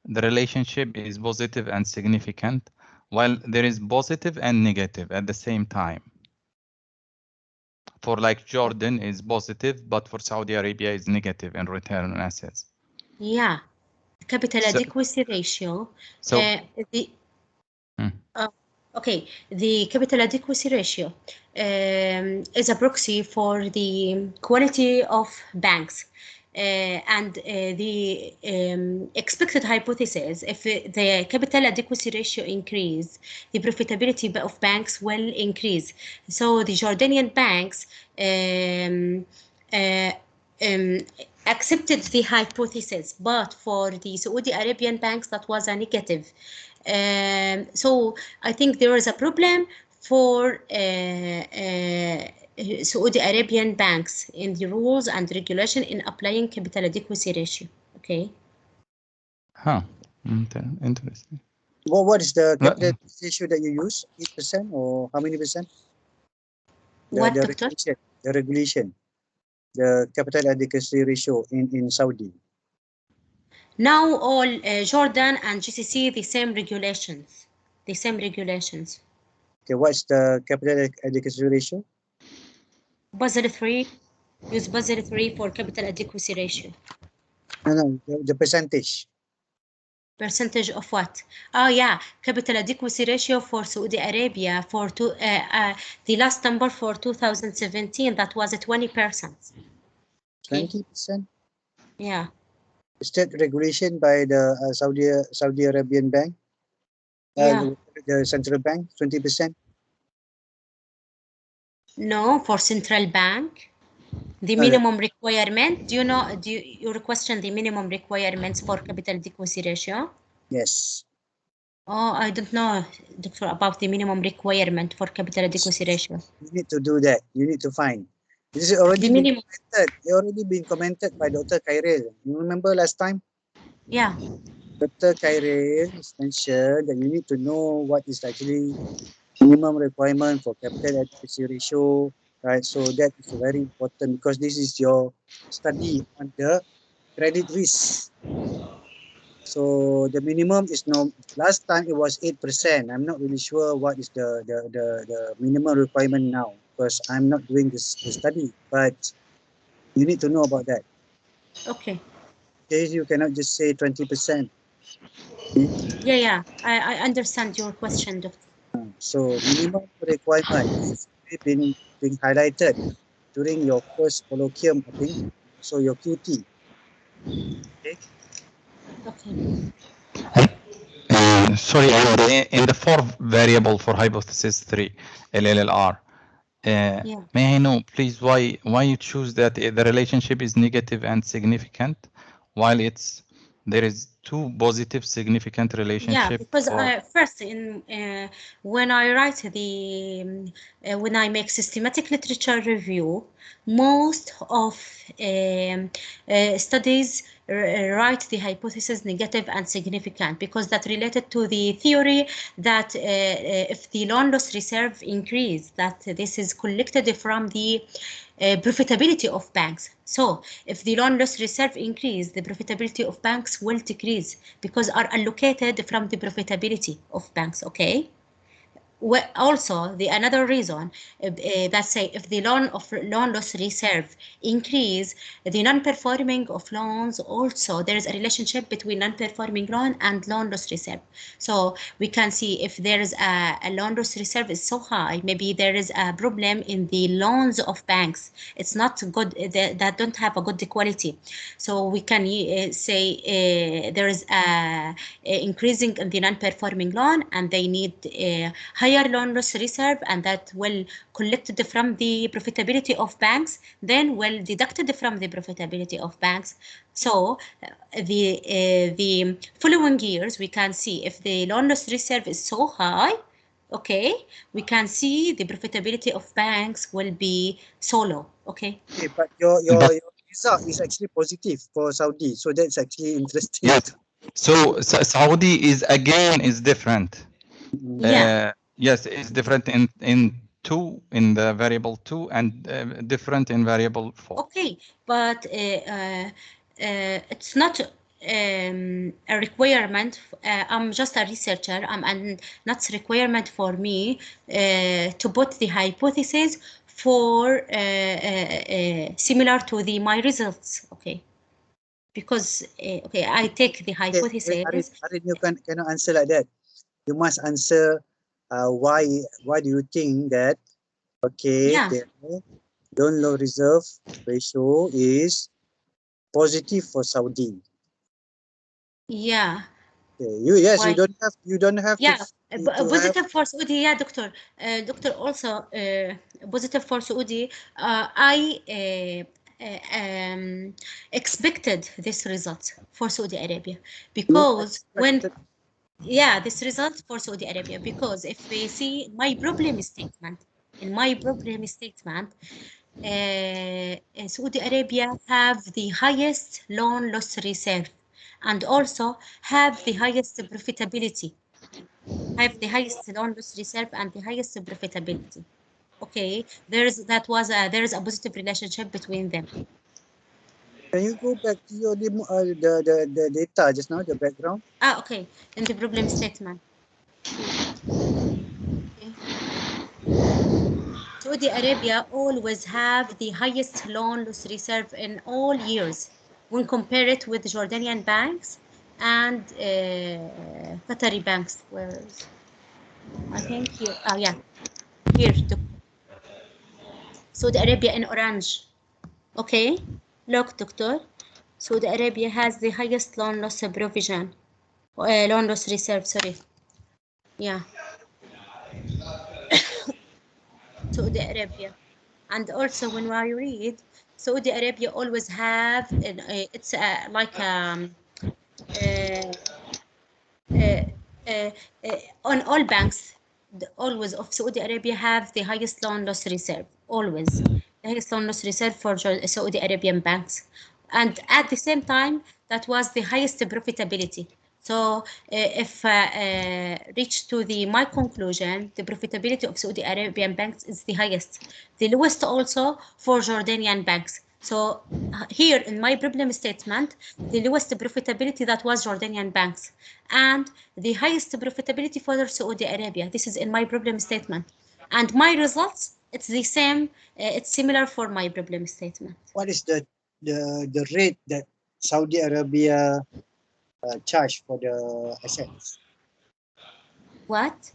the relationship is positive and significant, while there is positive and negative at the same time. For like Jordan is positive, but for Saudi Arabia is negative in return on assets. Yeah, capital adequacy ratio. Okay, the capital adequacy ratio is a proxy for the quality of banks. And the expected hypothesis, if the capital adequacy ratio increase, the profitability of banks will increase. So the Jordanian banks accepted the hypothesis, but for the Saudi Arabian banks, that was a negative. So I think there is a problem for Saudi Arabian banks in the rules and regulation in applying capital adequacy ratio. Okay. Huh. Interesting. Well, what is the capital adequacy ratio that you use? 8% or how many percent? What, Doctor? The regulation, the capital adequacy ratio in Saudi. Now all Jordan and GCC the same regulations. The same regulations. Okay, what's the capital adequacy ratio? Basel 3. Use Basel 3 for capital adequacy ratio. No, the percentage. Percentage of what? Oh yeah, capital adequacy ratio for Saudi Arabia for the last number for 2017, that was 20%. 20%? Yeah. Is that regulation by the Saudi Arabian bank? Yeah. The central bank, 20%? No, for central bank. The minimum requirement, you question the minimum requirements for capital adequacy ratio? Yes. Oh, I don't know, Doctor, about the minimum requirement for capital adequacy ratio. You need to do that. You need to find. This is already been commented. It already been commented by Dr. Khairil. You remember last time? Yeah. Dr. Khairil mentioned that you need to know what is actually minimum requirement for capital adequacy ratio, right? So that is very important because this is your study on the credit risk. So the minimum is last time it was 8%. I'm not really sure what is the minimum requirement now because I'm not doing the study, but you need to know about that. Okay. Okay, you cannot just say 20%. Yeah. I understand your question, Doctor. So minimum requirement is been highlighted during your first colloquium, I think. So your QT. Okay. Okay. Sorry, in the fourth variable for hypothesis 3, LLR, Yeah. may I know, please, why you choose that the relationship is negative and significant, while there is two positive significant Yeah, relationship because for first when I write when I make systematic literature review, most of studies write the hypothesis negative and significant because that related to the theory that if the loan loss reserve increase, that this is collected from the profitability of banks. So if the loan loss reserve increase, the profitability of banks will decrease because are allocated from the profitability of banks, okay? Also, the another reason that say if the loan loss reserve increase, the non-performing of loans also there is a relationship between non-performing loan and loan loss reserve. So we can see if there is a loan loss reserve is so high, maybe there is a problem in the loans of banks. It's not good that don't have a good quality. So we can say there is a increasing in the non-performing loan and they need higher loan loss reserve, and that will collected from the profitability of banks, then will deducted from the profitability of banks. So the following years we can see if the loan loss reserve is so high, okay, we can see the profitability of banks will be so low. Okay. Okay, but your result is actually positive for Saudi, so that's actually interesting. Yes. So Saudi is different. Yeah. Yes, it's different in the variable 2 and different in variable 4. Okay, but it's not a requirement. I'm just a researcher. And not a requirement for me to put the hypothesis for similar to my results. Okay, because okay, I take the Okay, hypothesis. Arren, you cannot answer like that. You must answer why do you think that Yeah. the loan loss reserve ratio is positive for Saudi. Yeah. Okay, Why? you don't have Yeah, to positive for Saudi. Yeah, doctor. Doctor, also positive for Saudi. I expected this result for Saudi Arabia because when, yeah, this result for Saudi Arabia because if we see my problem statement, in my problem statement, Saudi Arabia have the highest loan loss reserve and also have the highest profitability, have the highest loan loss reserve and the highest profitability. Okay, there is a positive relationship between them. Can you go back to your the data just now, the background? Okay, in the problem statement. Okay. Saudi Arabia always have the highest loan loss reserve in all years when compared with Jordanian banks and Qatari banks. Where is, I think here. Oh yeah, here. Saudi Arabia in orange. Okay, look, doctor. Saudi Arabia has the highest loan loss provision, loan loss reserve. Sorry. Yeah. Saudi Arabia. And also when I read, Saudi Arabia always have, it's like uh, uh, uh, on all banks, always of Saudi Arabia have the highest loan loss reserve, always. The highest loan loss reserve for Saudi Arabian banks. And at the same time, that was the highest profitability. So if reach to my conclusion, the profitability of Saudi Arabian banks is the highest. The lowest also for Jordanian banks. So here in my problem statement, the lowest profitability that was Jordanian banks and the highest profitability for Saudi Arabia. This is in my problem statement. And my results, it's the same, it's similar for my problem statement. What is the rate that Saudi Arabia charge for the assets? What?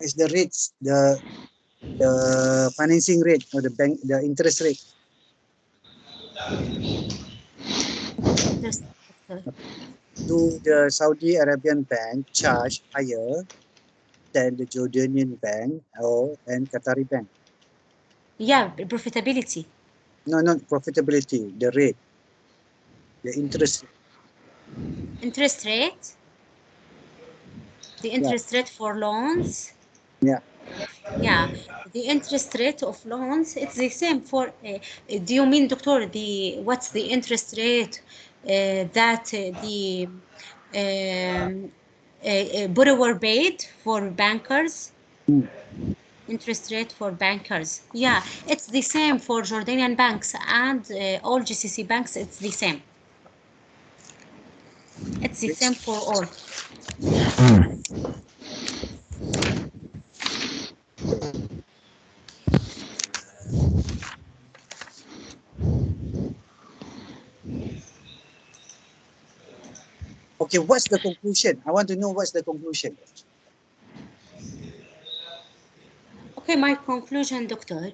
It's the rates, the financing rate or the bank, the interest rate. Interest. Do the Saudi Arabian bank charge higher than the Jordanian bank and Qatari bank? Yeah, profitability. No, not profitability, the rate, the interest rate. Interest rate. The interest rate for loans. Yeah. Yeah, the interest rate of loans, it's the same for, do you mean, doctor, what's the interest rate that the borrower paid for bankers? Mm. Interest rate for bankers. Yeah, it's the same for Jordanian banks and all GCC banks, it's the same. It's the same for all. Okay, what's the conclusion? I want to know what's the conclusion. Okay, my conclusion, doctor.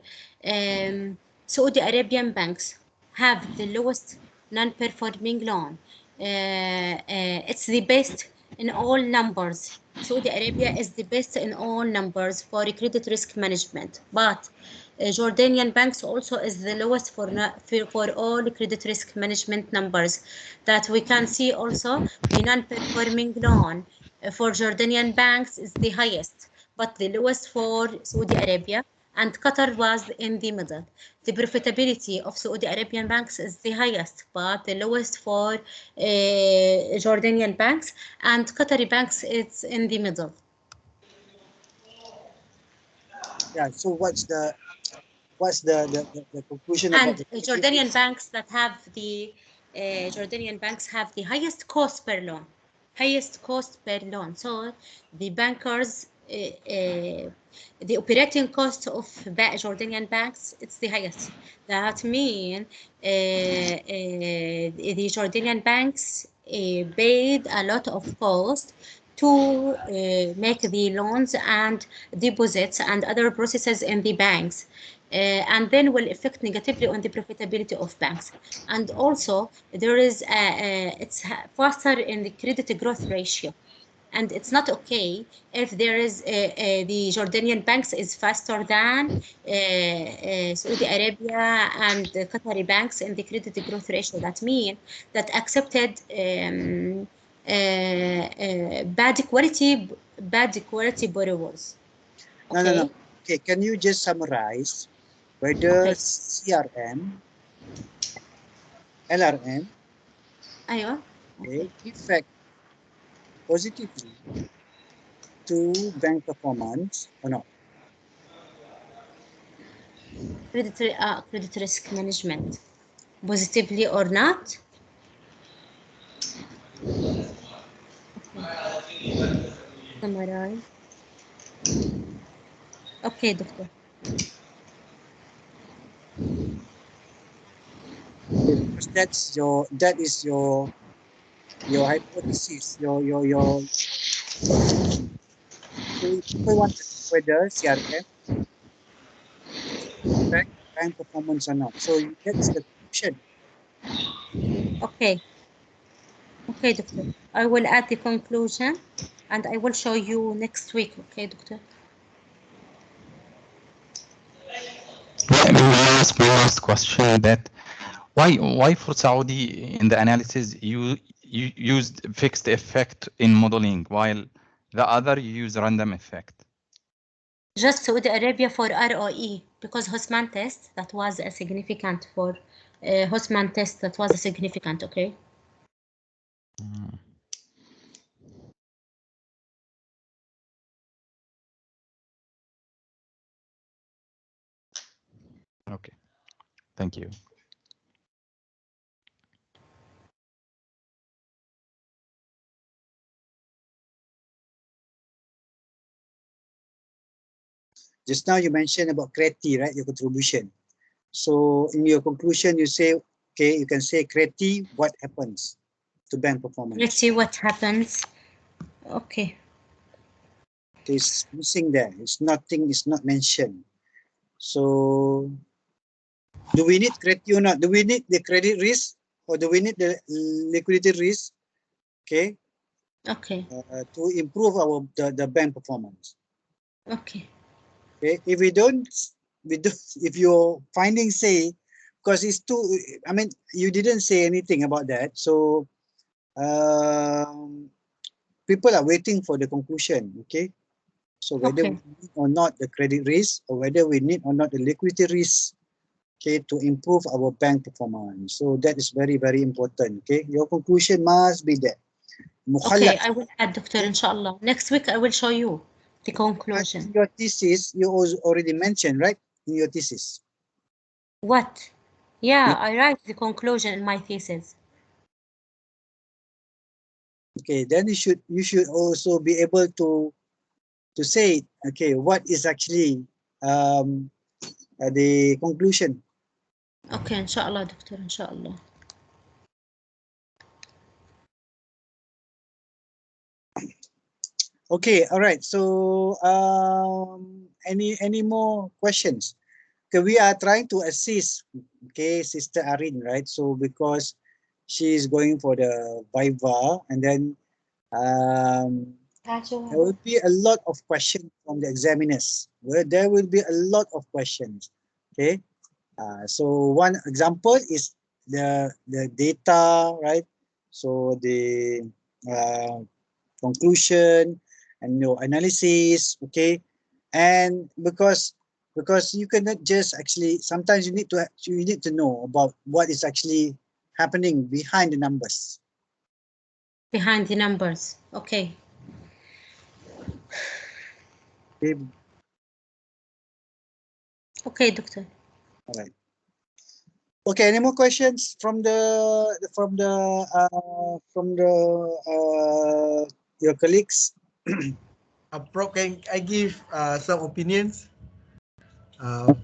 Saudi Arabian banks have the lowest non-performing loan. It's the best in all numbers. Saudi Arabia is the best in all numbers for credit risk management, but Jordanian banks also is the lowest for all credit risk management numbers. That we can see also the non-performing loan for Jordanian banks is the highest, but the lowest for Saudi Arabia, and Qatar was in the middle. The profitability of Saudi Arabian banks is the highest, but the lowest for Jordanian banks, and Qatari banks is in the middle. Yeah, so what's the conclusion And about the Jordanian banks that have the Jordanian banks have the highest cost per loan. Highest cost per loan. So the bankers, the operating cost of Jordanian banks, it's the highest. That means the Jordanian banks paid a lot of cost to make the loans and deposits and other processes in the banks. And then will affect negatively on the profitability of banks. And also there is it's faster in the credit growth ratio, and it's not okay if there is the Jordanian banks is faster than Saudi Arabia and the Qatari banks in the credit growth ratio. That means that accepted bad quality borrowers. Okay. No. Okay, can you just summarize whether Okay. CRM, LRM, أيوة. okay, affect positively to bank performance or not? Credit risk management positively or not? Okay. Summarize. Okay, doctor. Because that is your hypothesis, your so people want to know whether CRM affect bank performance or not. So that's the conclusion. Okay. Okay, doctor. I will add the conclusion and I will show you next week. Okay, doctor. We must question that why for Saudi in the analysis you used fixed effect in modeling while the other you use random effect. Just Saudi Arabia for ROE, because Hosman test that was a significant for Hosman test that was a significant. Okay. Okay, thank you. Just now you mentioned about CRETI, right? Your contribution. So in your conclusion, you say, okay, you can say CRETI, what happens? to bank performance. Let's see what happens. Okay. It's missing there. It's nothing. It's not mentioned. So, do we need credit or not? Do we need the credit risk or do we need the liquidity risk? Okay. Okay. To improve the bank performance. Okay. Okay. If we don't, if your findings say, because it's too, I mean, you didn't say anything about that. So, people are waiting for the conclusion. Okay. So whether we need or not the credit risk or whether we need or not the liquidity risk, okay, to improve our bank performance. So that is very, very important. Okay. Your conclusion must be there. Okay, I will add, Doctor, inshallah. Next week, I will show you the conclusion. In your thesis, you already mentioned, right? In your thesis. What? Yeah, I write the conclusion in my thesis. Okay, then you should also be able to say, okay, what is actually the conclusion. Okay, inshallah, Doctor, inshallah. Okay, all right. So any more questions? Okay, we are trying to assist, okay, Sister Arren, right? So because she is going for the viva, and then there will be a lot of questions from the examiners. There will be a lot of questions. Okay. So one example is the data, right? So the conclusion and your analysis, okay, and because you cannot just actually, sometimes you need to know about what is actually happening behind the numbers. Behind the numbers, okay. Okay, Doctor. All right. Okay, any more questions from your colleagues? Prof, can I give some opinions?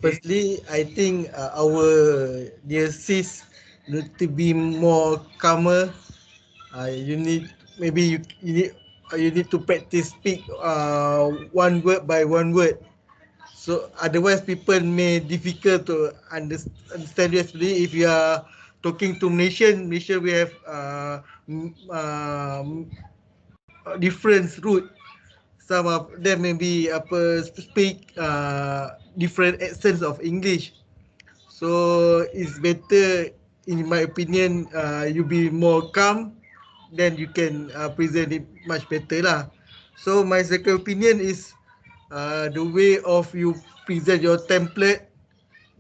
Firstly, I think our dear sis need to be more calmer. You need you need to practice speak one word by one word. So otherwise, people may difficult to understand you. Especially if you are talking to Malaysian, we have different route. Some of them maybe speak different accents of English. So it's better, in my opinion, you be more calm, then you can present it much better lah. So my second opinion is the way of you present your template.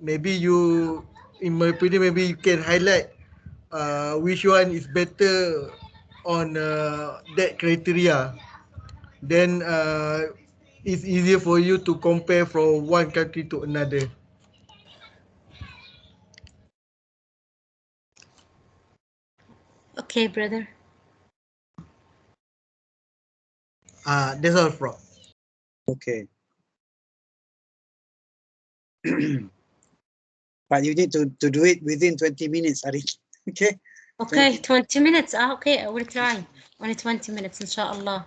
Maybe you, in my opinion, maybe you can highlight which one is better on that criteria. Then it's easier for you to compare from one country to another. Okay, brother. That's all, Prof. Okay. But you need to do it within 20 minutes, Arren. Okay. Okay, 20 minutes. Okay, I will try. Only 20 minutes, inshallah.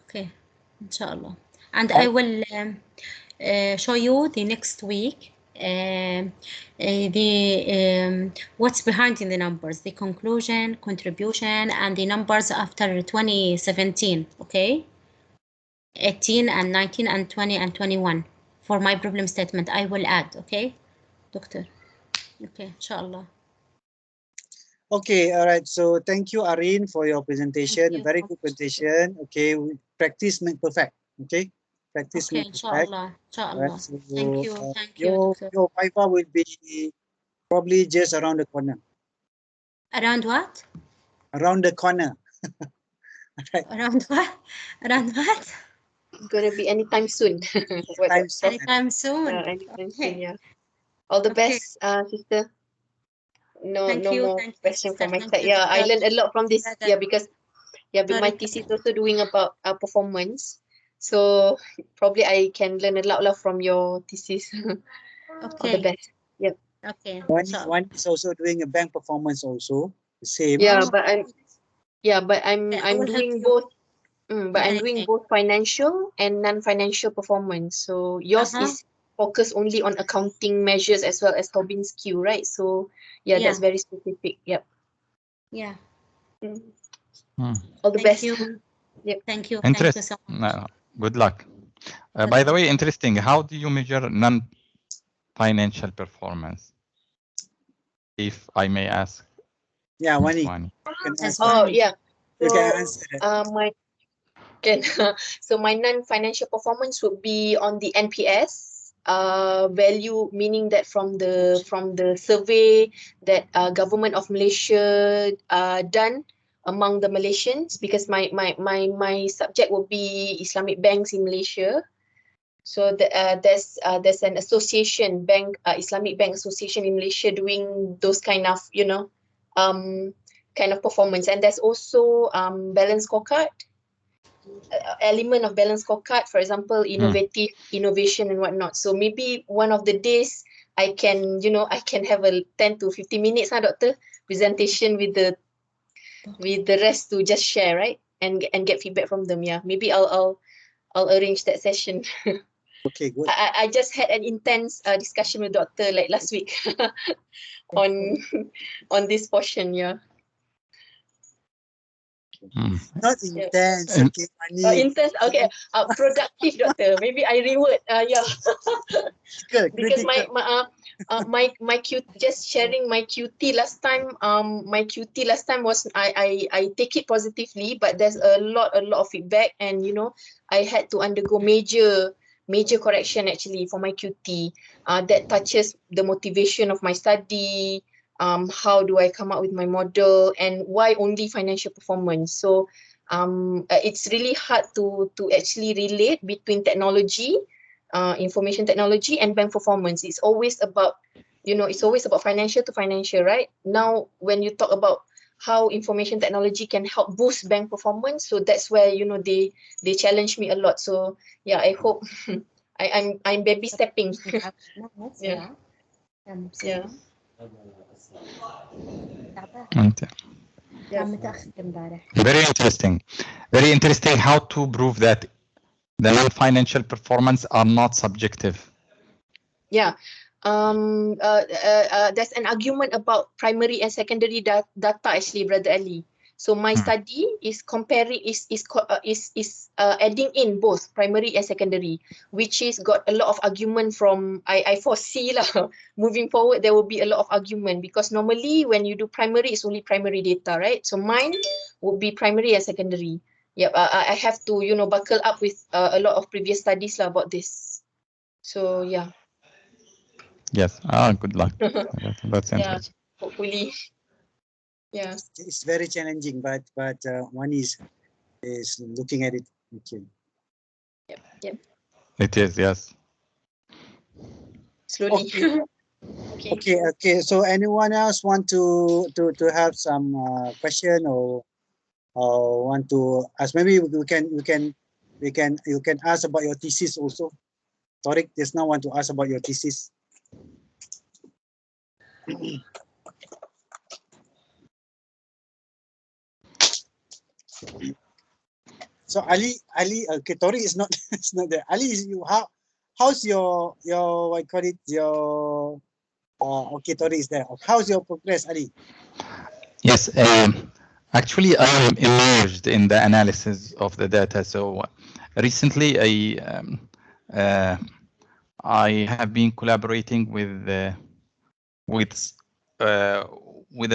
Okay, inshallah. And I will show you the next week what's behind in the numbers, the conclusion, contribution, and the numbers after 2017. Okay, 18 and 19 and 20 and 21 for my problem statement. I will add. Okay, Doctor. Okay, inshallah. Okay, all right. So thank you, Arren, for your presentation. You. A very good presentation. Okay, practice make perfect. Okay, practice okay, make perfect. inshallah. Inshallah. Right, so, Thank you. Thank you, Doctor. Your viva will be probably just around the corner. Around what? Around the corner. Right. Around what? Around what? Gonna be anytime soon. Anytime soon. Anytime soon, yeah. All the best, sister. No more question from my side. Yeah, I learned a lot from this. Yeah, because but my thesis also doing about performance. So probably I can learn a lot from your thesis. Okay. All the best. Yep. Okay. One is also doing a bank performance also. The same. Yeah, Oh, but I'm I will help doing you. both. But I'm doing Okay. both financial and non-financial performance. So yours is focused only on accounting measures as well as Tobin's Q, right? So yeah, that's very specific. Yep. Yeah. All the Thank best. you. Yep. Thank you. Thank you so much. Good luck. By the way, interesting. How do you measure non-financial performance? If I may ask. Yeah, Wani. Wani. Oh yeah. You So can answer that. my so my non-financial performance would be on the NPS value, meaning that from the survey that government of Malaysia done among the Malaysians, because my subject will be Islamic banks in Malaysia. So there's an association Islamic Bank Association in Malaysia doing those kind of kind of performance, and there's also balance scorecard, element of balance scorecard, for example, innovation and whatnot. So maybe one of the days I can have a 10 to 50 minutes, doctor, presentation with the rest to just share, right, and get feedback from them. Yeah, maybe I'll arrange that session. Okay, good. I just had an intense discussion with doctor like last week on this portion. Yeah. Not intense. Okay, Wani. Intense. Okay. Productive, doctor. Maybe I reword. Yeah. Because my QT, just sharing my QT last time. My QT last time was I take it positively, but there's a lot of feedback, and I had to undergo major correction actually for my QT. That touches the motivation of my study. How do I come up with my model, and why only financial performance? So it's really hard to actually relate between technology, information technology, and bank performance. It's always about financial to financial, right? Now when you talk about how information technology can help boost bank performance, so that's where they challenge me a lot. So yeah, I hope I'm baby stepping. Yeah. Yeah. Very interesting. Very interesting how to prove that the non-financial performance are not subjective. Yeah. There's an argument about primary and secondary data actually, Brother Ali. So my study is comparing adding in both primary and secondary, which is got a lot of argument from I foresee lah. Moving forward, there will be a lot of argument, because normally when you do primary, it's only primary data, right? So mine would be primary and secondary. Yep. I have to buckle up with a lot of previous studies lah about this. So yeah. Yes. Good luck. That's interesting. Yeah, hopefully. Yeah. It's very challenging, but one is looking at it. Okay. Yep. It is, yes. Slowly. Okay. So anyone else want to have some question or want to ask? Maybe you can ask about your thesis also. Tariq just now want to ask about your thesis. So Ali, okay, Tariq is not it's not there. Ali, is you how's your what you call it, your okay, Tariq is there. How's your progress, Ali? Yes, actually, I am immersed in the analysis of the data. So recently, I have been collaborating with a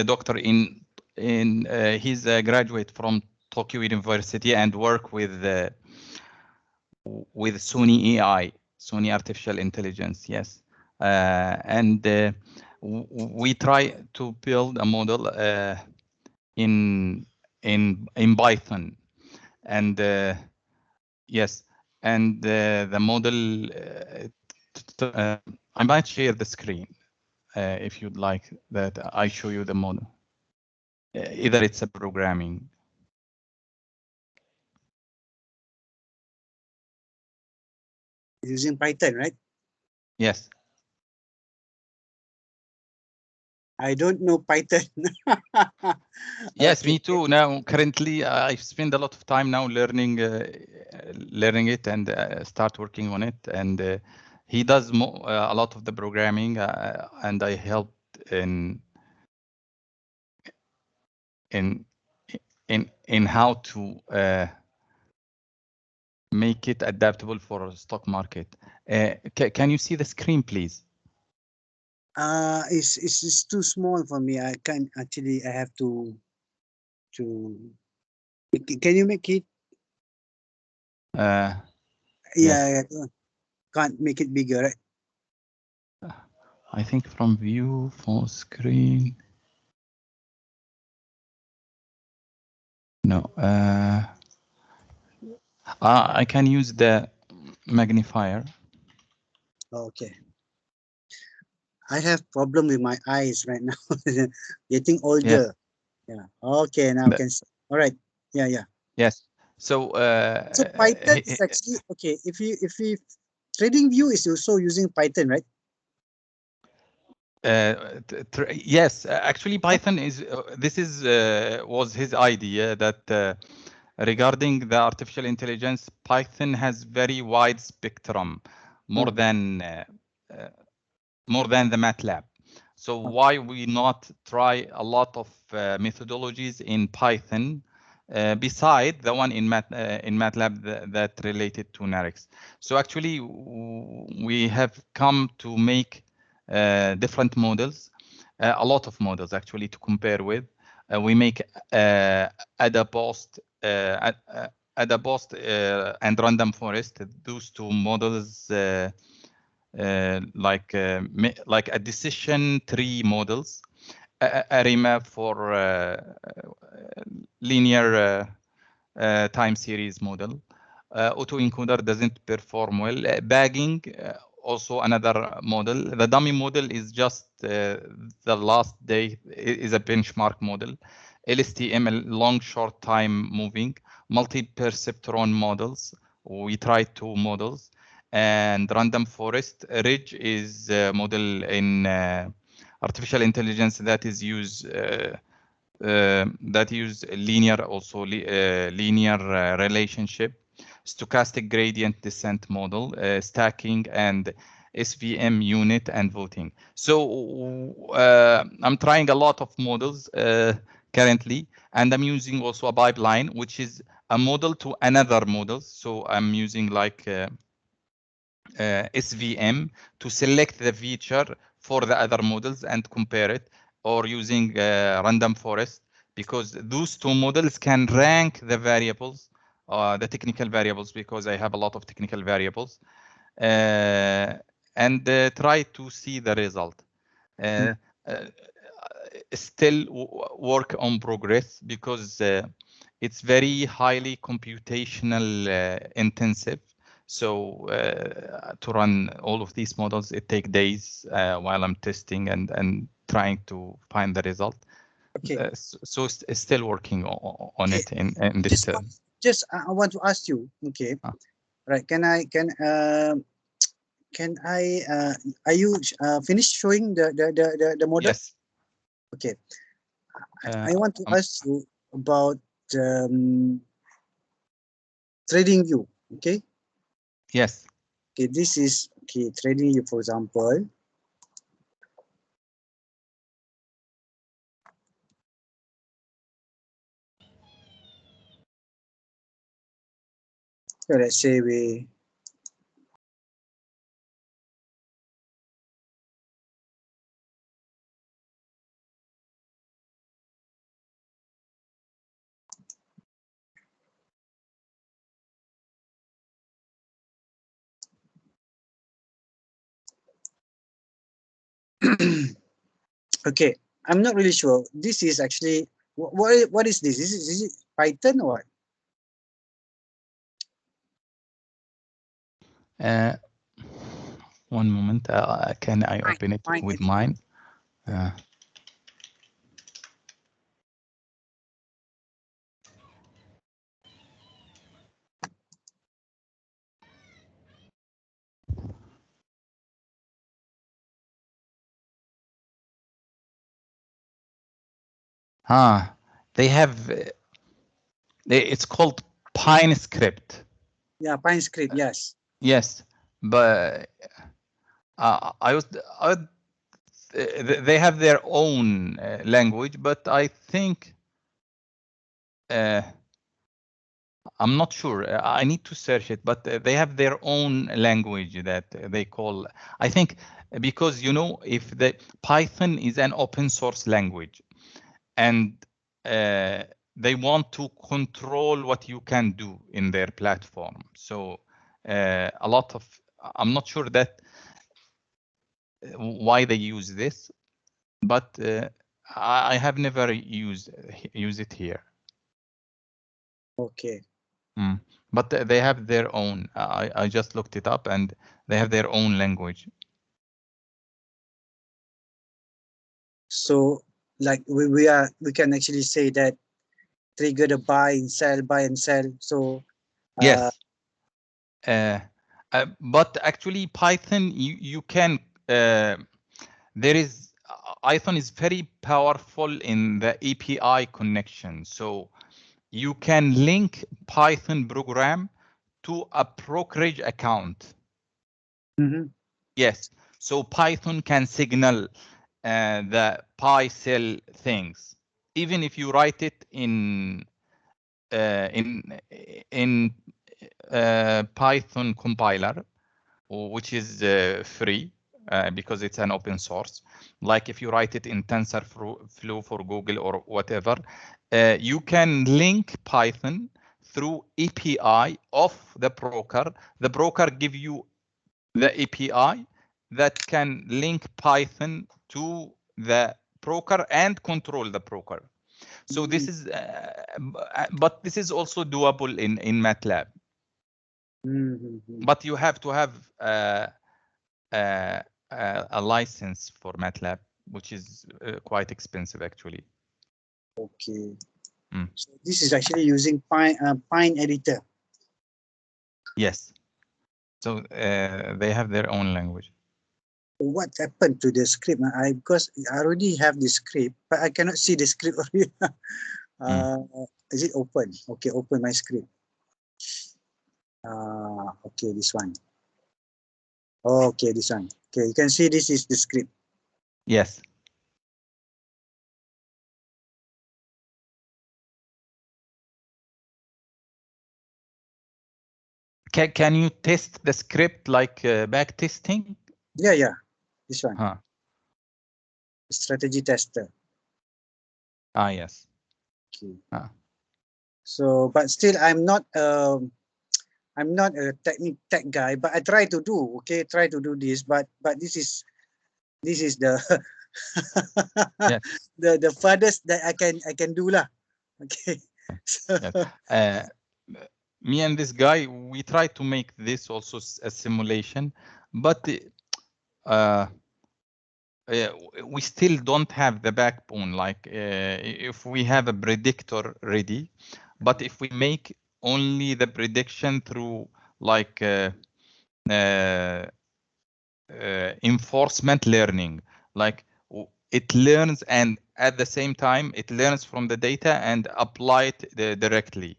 doctor in he's a graduate from Tokyo University and work with Sony AI, Sony Artificial Intelligence. Yes, and we try to build a model in Python, and yes, and the model. I might share the screen if you'd like that I show you the model. Either it's a programming. Using Python, right? Yes. I don't know Python. Yes, Okay. me too. Now, currently, I spend a lot of time now learning it and start working on it. And he does a lot of the programming, and I helped in how to make it adaptable for a stock market. Can you see the screen, please? It's too small for me. I can't actually. I have to. Can you make it? Yes. Yeah. Can't make it bigger, right? I think from view full screen. No. I can use the magnifier. Okay. I have problem with my eyes right now. Getting older. Yeah. Okay. Now can see. All right. Yeah. Yes. So Python is actually okay. If you trading view is also using Python, right? yes, actually Python is this is was his idea that regarding the artificial intelligence, Python has very wide spectrum, more than the MATLAB. So why we not try a lot of methodologies in Python beside the one in MATLAB that related to NARIX. So actually we have come to make different models, a lot of models actually to compare with. We make AdaPost and Random Forest. Those two models like a decision tree models, Arren for linear time series model. Autoencoder doesn't perform well. Bagging, also another model. The dummy model is just the last day, is a benchmark model. LSTM, long short time moving. Multi-perceptron models. We tried two models. And random forest. Ridge is a model in artificial intelligence that is used linear, also linear relationship, stochastic gradient descent model, stacking, and SVM unit and voting. So I'm trying a lot of models currently, and I'm using also a pipeline, which is a model to another model. So I'm using like SVM to select the feature for the other models and compare it, or using random forest, because those two models can rank the variables, the technical variables, because I have a lot of technical variables, and try to see the result. Still work on progress, because it's very highly computational intensive. So to run all of these models, it takes days while I'm testing and trying to find the result. Okay. So it's still working on it in this term. Just I want to ask you. Okay. Right. Can I are you finished showing the model? Yes. Okay. I want to ask you about trading view. Okay. Yes. Okay. This is trading view, for example. So let's say we okay. I'm not really sure. This is actually what is this? Is it Python or what? One moment. Can I open it with mine? They have, it's called Pine script. Yeah, Pine script, yes. Yes, but they have their own language, but I think I'm not sure. I need to search it, but they have their own language that they call. I think because if the Python is an open source language, and they want to control what you can do in their platform. So a lot of, I'm not sure that why they use this, but I have never used it here. Okay. But they have their own. I just looked it up, and they have their own language. So like we can actually say that trigger the buy and sell. So Yes. But actually Python, you can there is Python is very powerful in the API connection. So you can link Python program to a brokerage account. Yes. So Python can signal the buy sell things, even if you write it in Python compiler, which is free because it's an open source. Like if you write it in TensorFlow for Google or whatever, you can link Python through API of the broker. The broker give you the API that can link Python to the broker and control the broker. So this is, but this is also doable in MATLAB. But you have to have a license for MATLAB, which is quite expensive actually. Okay. So this is actually using Pine editor. Yes. So they have their own language. What happened to the script? Because I already have the script, but I cannot see the script already. Is it open? Okay, open my script. Okay, this one. Okay, this one. Okay, you can see this is the script. Yes. Can you test the script like back testing? Yeah, this one. Strategy tester. Yes. Okay. So, but still, I'm not a tech guy, but I try to do. Okay, try to do this, but this is the yes. the furthest that I can do lah. Okay. Yes. Me and this guy, we try to make this also a simulation, but we still don't have the backbone. Like if we have a predictor ready, but if we make only the prediction through like enforcement learning, like it learns and at the same time it learns from the data and apply it directly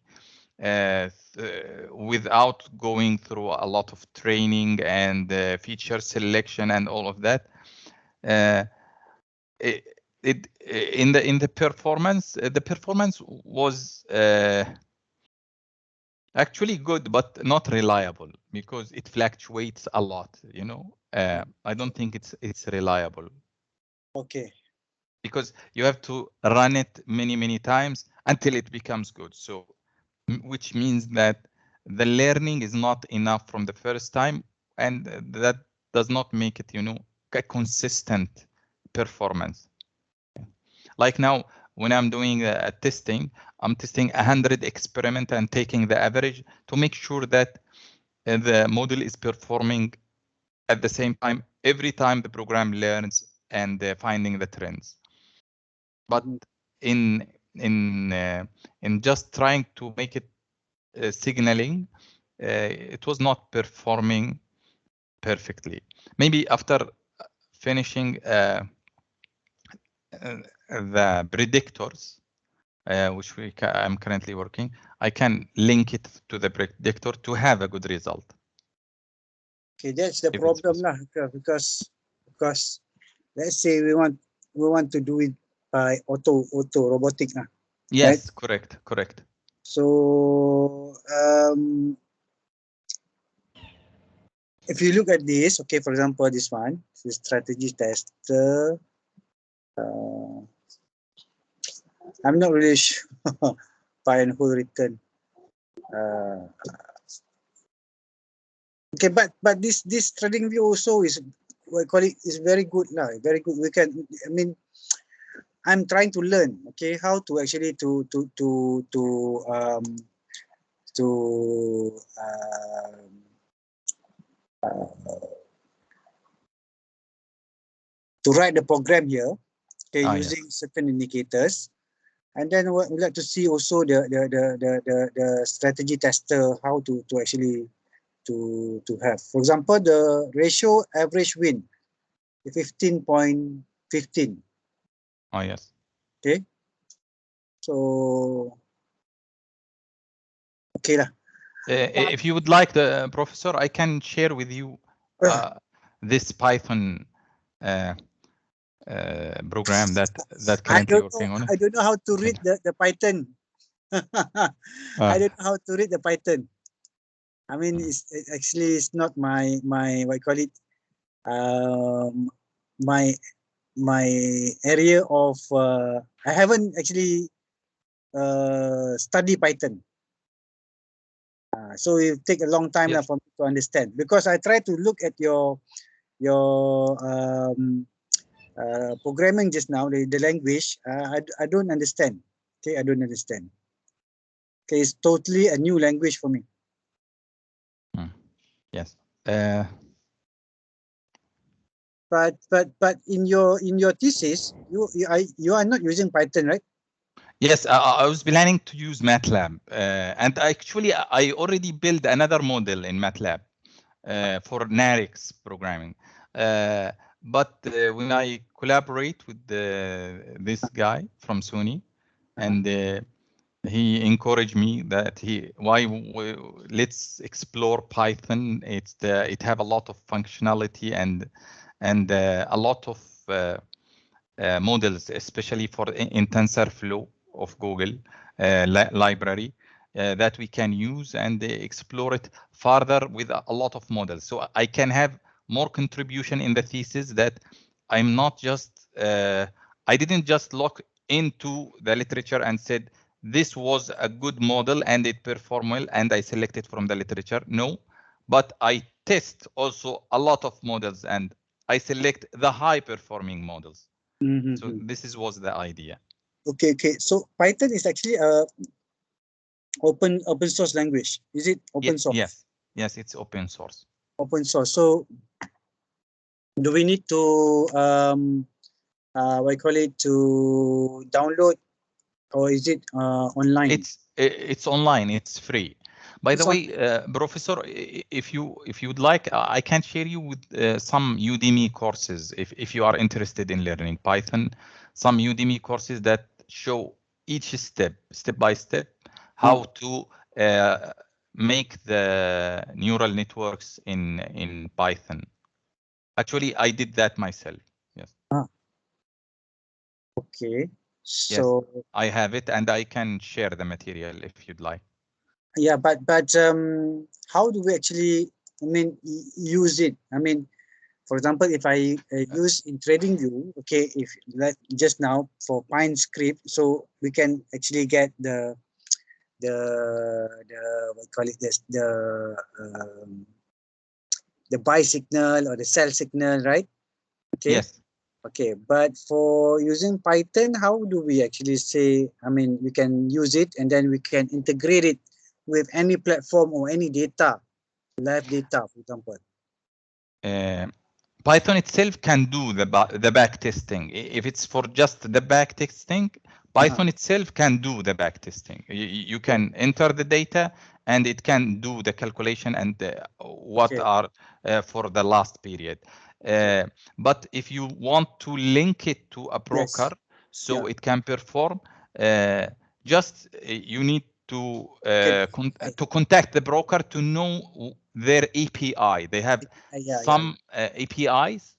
without going through a lot of training and feature selection and all of that. In the performance, the performance was actually good, but not reliable because it fluctuates a lot. I don't think it's reliable. Okay. Because you have to run it many times until it becomes good. So, which means that the learning is not enough from the first time, and that does not make it, a consistent performance. Like now, when I'm doing a testing, I'm testing 100 experiments and taking the average to make sure that the model is performing at the same time every time the program learns and finding the trends. But in just trying to make it signaling, it was not performing perfectly. Maybe after finishing the predictors, which I'm currently working, I can link it to the predictor to have a good result. Okay, that's the problem lah, because let's say we want to do it by auto robotic lah. Yes, right? correct. So if you look at this, okay, for example, this one, this strategy tester. I'm not really sure buy and hold return. Okay, but this trading view also is, what I call it, is very good lah, very good. We can, I mean, I'm trying to learn, okay, how to actually to write the program here, okay, using certain indicators, and then what we'd like to see also the strategy tester, how to actually to have, for example, the ratio average win, 15.15. Oh yes. Okay. So okay lah. If you would like, the professor, I can share with you this Python program that currently working on it. I don't know how to read the Python. I don't know how to read the Python. I mean, it's not my what you call it, my area of. I haven't actually studied Python. So it take a long time for me to understand, because I try to look at your programming just now, the language. I don't understand. Okay, I don't understand. Okay, it's totally a new language for me. Yes. But in your thesis, you are not using Python, right? Yes, I was planning to use MATLAB, and actually I already built another model in MATLAB for NARIX programming. But when I collaborate with this guy from Sony, and he encouraged me that let's explore Python. It have a lot of functionality and a lot of models, especially for in TensorFlow of Google library that we can use and explore it further with a lot of models. So I can have more contribution in the thesis, that I'm not just I didn't just look into the literature and said this was a good model and it performed well and I selected from the literature. No, but I test also a lot of models and I select the high performing models. So this was the idea. Okay. So Python is actually a open source language. Is it open source? Yes, it's open source. Open source. So do we need to what I call it, to download, or is it online? It's online. It's free. By the way, Professor, if you would like, I can share you with some Udemy courses if you are interested in learning Python. Some Udemy courses that show each step by step how to make the neural networks in Python. Actually, I did that myself. Yes. Okay. So yes, I have it and I can share the material if you'd like. Yeah, but how do we actually, I mean, use it? I mean, for example, if I use in TradingView, okay, if like just now for Pine script, so we can actually get the what call it, this, the buy signal or the sell signal, right? Okay. Yes. Okay, but for using Python, how do we actually say, I mean, we can use it and then we can integrate it with any platform or any data, live data, for example? Python itself can do the back testing. If it's for just the back testing, Python itself can do the back testing. You can enter the data and it can do the calculation and what are for the last period. But if you want to link it to a broker, so it can perform. Just you need to to contact the broker to know their API. They have some APIs.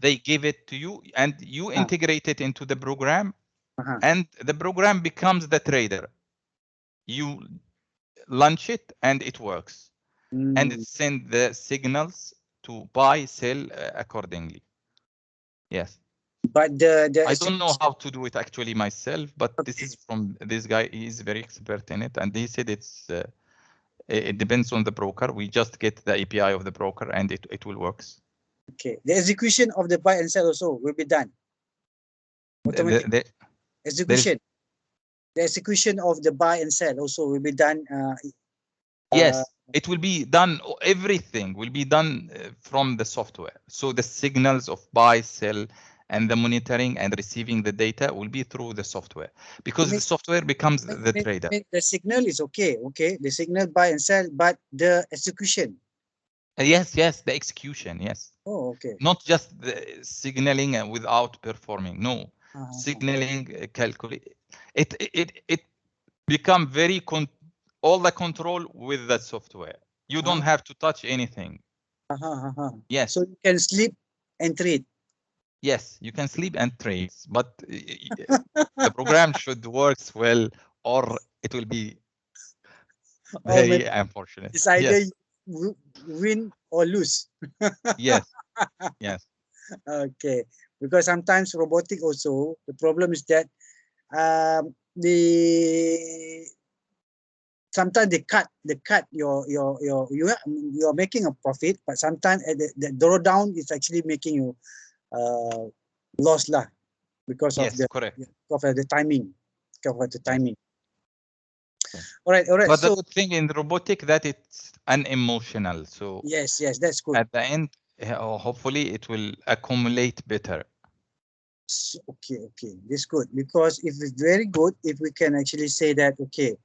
They give it to you, and you integrate it into the program, and the program becomes the trader. You launch it, and it works, and it sends the signals to buy, sell accordingly. Yes. But I don't know how to do it actually myself, but this is from this guy. He is very expert in it, and he said it's it depends on the broker. We just get the API of the broker, and it will works. Okay. The execution of the buy and sell also will be done. Automatic. Execution. The execution of the buy and sell also will be done. Yes, it will be done. Everything will be done from the software. So the signals of buy, sell, and the monitoring and receiving the data will be through the software, because the software becomes the trader. The signal is okay. The signal buy and sell, but the execution. Yes, the execution. Yes. Oh, okay. Not just the signaling without performing. No, signaling, calculate. It become very all the control with that software. You don't have to touch anything. Yes. So you can sleep and trade. Yes, you can sleep and trade, but the program should work well, or it will be very unfortunate. It's either you win or lose. Yes. Okay, because sometimes robotic also, the problem is that sometimes they cut you are making a profit, but sometimes at the drawdown is actually making you loss lah, because of the timing. All right. But the good thing in robotic that it's unemotional. So yes, that's good. At the end, hopefully it will accumulate better. So, okay, this good, because if it's very good, if we can actually say that, okay,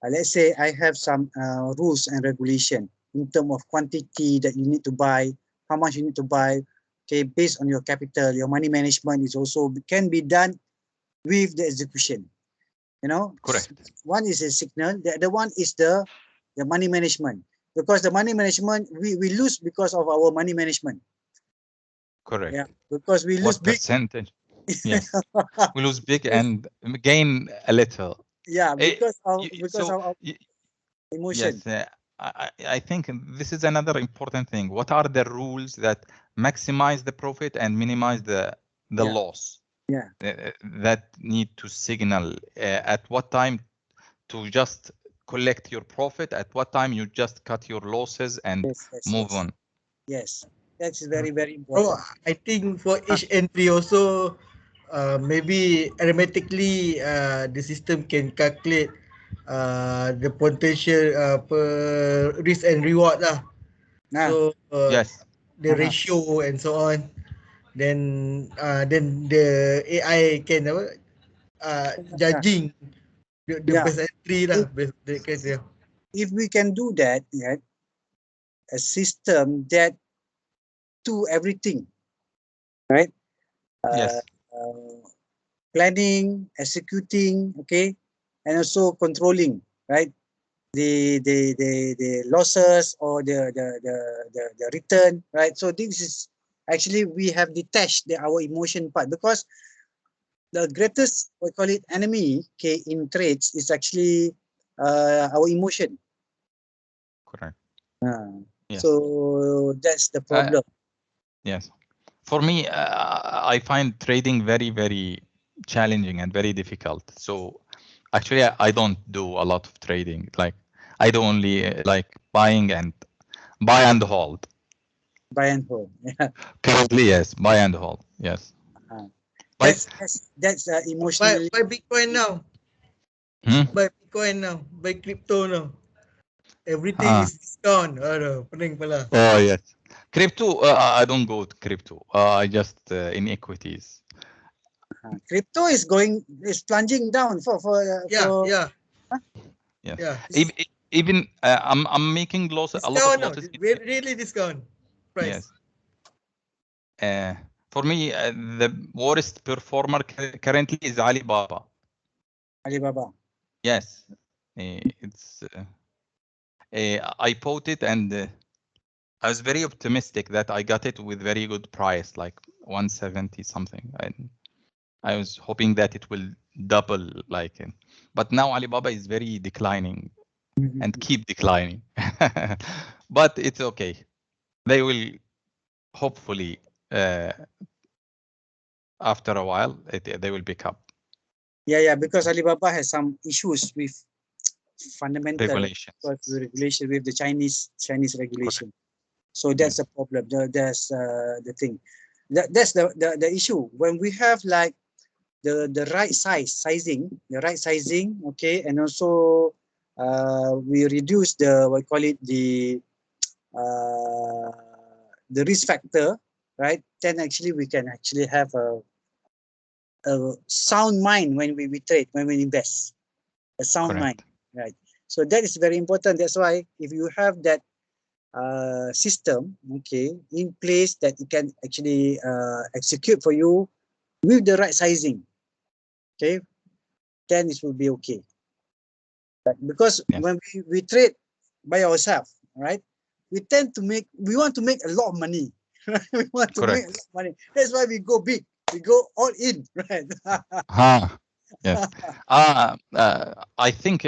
let's say I have some rules and regulation in terms of quantity that you need to buy, how much you need to buy, okay, based on your capital, your money management is also can be done with the execution. You know, correct. One is a signal, the other one is the money management, because the money management we lose because of our money management. Correct. Yeah, because we lose big percentage. Yes, we lose big and gain a little. Yeah, because of emotion. Yes, I think this is another important thing. What are the rules that maximize the profit and minimize the loss? Yeah. That need to signal at what time to just collect your profit, at what time you just cut your losses and move on. Yes, that's very, very important. I think for each entry also, maybe arithmetically the system can calculate the potential per risk and reward lah. So the ratio and so on. Then the AI can judging the best entry lah. If we can do that, a system that do everything, right? Planning, executing, okay, and also controlling, right? The losses or the return, right? So this is actually we have detached our emotion part, because the greatest, we call it, enemy, okay, in trades is actually our emotion. Correct. Yes. So that's the problem. Yes. For me, I find trading very, very challenging and very difficult. So actually, I don't do a lot of trading. Like I do only like buy and hold. Buy and hold. Yeah. Currently, yes, buy and hold. Yes. That's emotionally. Buy Bitcoin now. Buy Bitcoin now. Buy crypto now. Everything is discount. Pening pala. Oh yes. Crypto, I don't go to crypto. I just in equities. Crypto is plunging down for yeah. Even I'm making losses. Discount, a lot of losses. Really discount price. Yes. For me, the worst performer currently is Alibaba. Alibaba. Yes, it's. I bought it and I was very optimistic that I got it with very good price, like 170 something. And I was hoping that it will double, like. But now Alibaba is very declining and keep declining. But it's okay. They will hopefully after a while they will pick up. Yeah, because Alibaba has some issues with fundamental regulation with the Chinese regulation. Correct. So that's the problem. That's the thing. That's the issue. When we have like the right sizing, okay, and also we reduce the what call it the risk factor, right? Then actually we can actually have a sound mind when we trade, when we invest, a sound mind, right? So that is very important. That's why if you have that system, okay, in place that it can actually execute for you with the right sizing, okay, then it will be okay. But because when we trade by ourselves, right, we want to make a lot of money. We want to make a lot of money. That's why we go big. We go all in, right? Yes. I think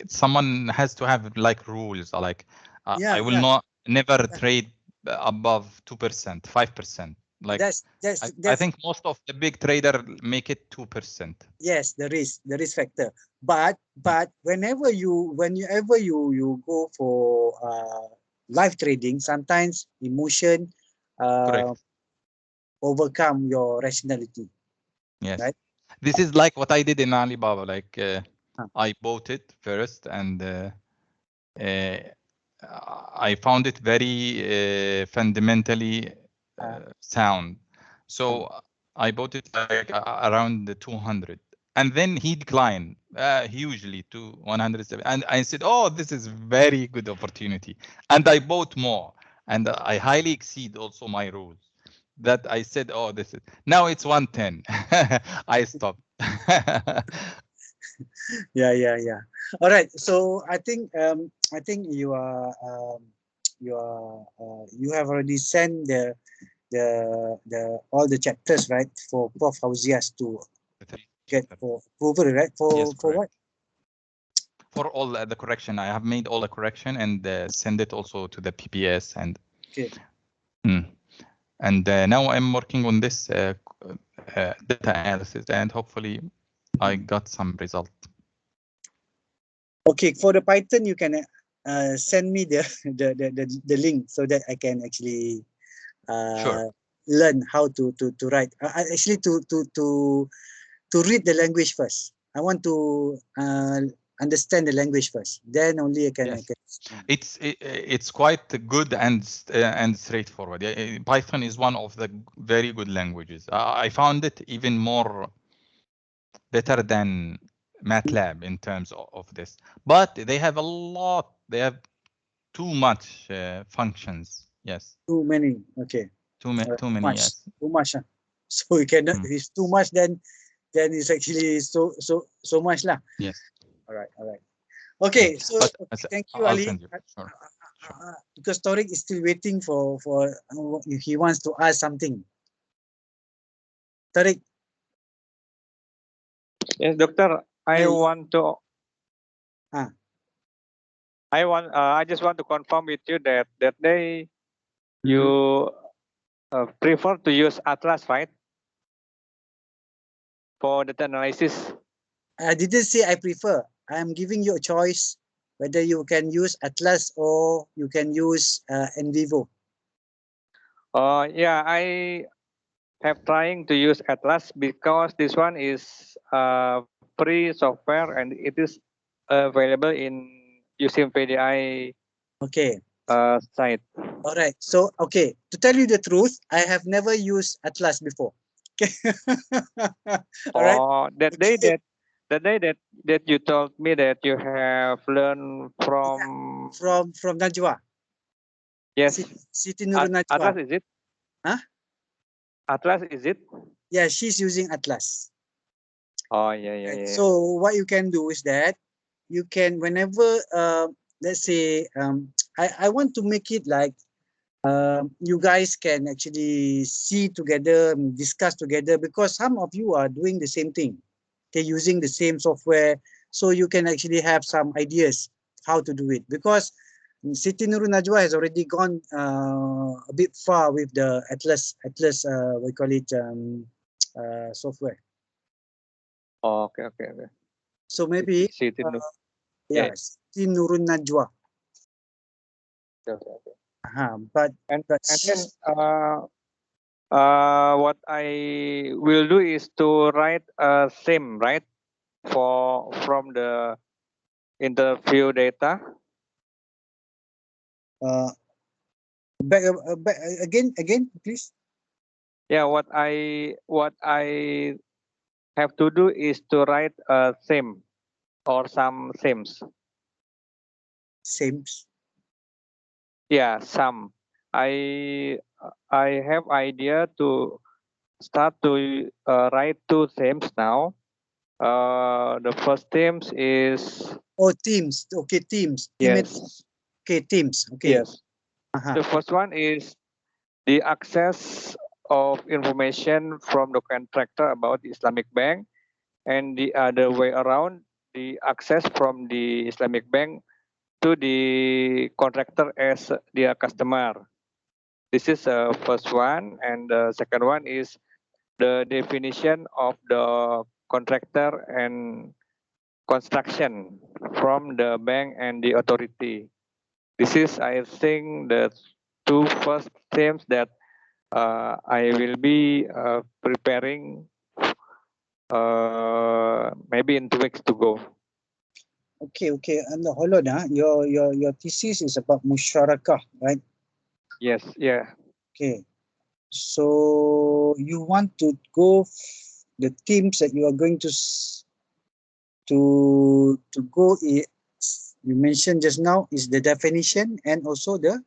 someone has to have like rules. Like I will never trade above 2%, 5%. Like I think most of the big trader make it 2%. Yes, the risk factor. But whenever you go for live trading, sometimes emotion overcome your rationality. Yes. Right? This is like what I did in Alibaba. Like I bought it first and I found it very fundamentally sound. So I bought it like around the 200. And then he declined hugely to 107. And I said, oh, this is very good opportunity. And I bought more. And I highly exceed also my rules. That I said, oh, this is now it's 110. I stopped. Yeah. All right. So I think you have already sent the all the chapters, right, for Prof. Fauzias to get for approval, right? For what? For all the correction, I have made all the correction and send it also to the PPS and. Okay. And now I'm working on this data analysis, and hopefully I got some result. Okay, for the Python, you can send me the link so that I can actually learn how to write. Actually, to read the language first. I want to understand the language first. Then only I can. Yes. It's quite good and straightforward. Python is one of the very good languages. I found it even more better than MATLAB in terms of this. But they have a lot. They have too much functions. Yes. Too many. Okay. Too many. Yes. Too much. So you cannot. If it's too much, then it's actually so much lah. Yes. All right. Okay. So thank you, I'll Ali. send you. Sure. Because Tariq is still waiting for he wants to ask something. Tariq. Yes, doctor. I just want to confirm with you that day you prefer to use Atlas, right? For data analysis. I didn't say I prefer. I am giving you a choice whether you can use Atlas or you can use NVivo. Yeah, I have trying to use Atlas because this one is free software and it is available in using VDI site. All right. So, okay, to tell you the truth, I have never used Atlas before. Okay. All right. That day that you told me that you have learned from Najwa. Yes. Siti Nurul Najwa. Atlas, is it? Huh? Atlas, is it? Yeah, she's using Atlas. Oh, yeah. So what you can do is that you can, whenever, let's say, I want to make it like you guys can actually see together, discuss together, because some of you are doing the same thing. They're using the same software, so you can actually have some ideas how to do it. Because Siti Nurul Najwa has already gone a bit far with the Atlas, we call it software. Oh, okay. So maybe, Siti Nur. yeah, Siti Nurul Najwa. Okay. But And then what I will do is to write a same, right, from the interview data. Back again, please. Yeah, what I have to do is to write a same or some sames. Sames. Yeah, some. I have idea to start to write two themes now. The first themes is Teams. Okay, teams. yes. Okay, teams. Okay. Yes. The first one is the access of information from the contractor about the Islamic bank, and the other way around, the access from the Islamic bank to the contractor as their customer. This is the first one, and the second one is the definition of the contractor and construction from the bank and the authority. This is, I think, the two first themes that I will be preparing maybe in 2 weeks to go. Okay. And hold on, your thesis is about musyarakah, right? Yes, yeah. Okay. So you want to go the themes that you are going to go. You mentioned just now is the definition and also the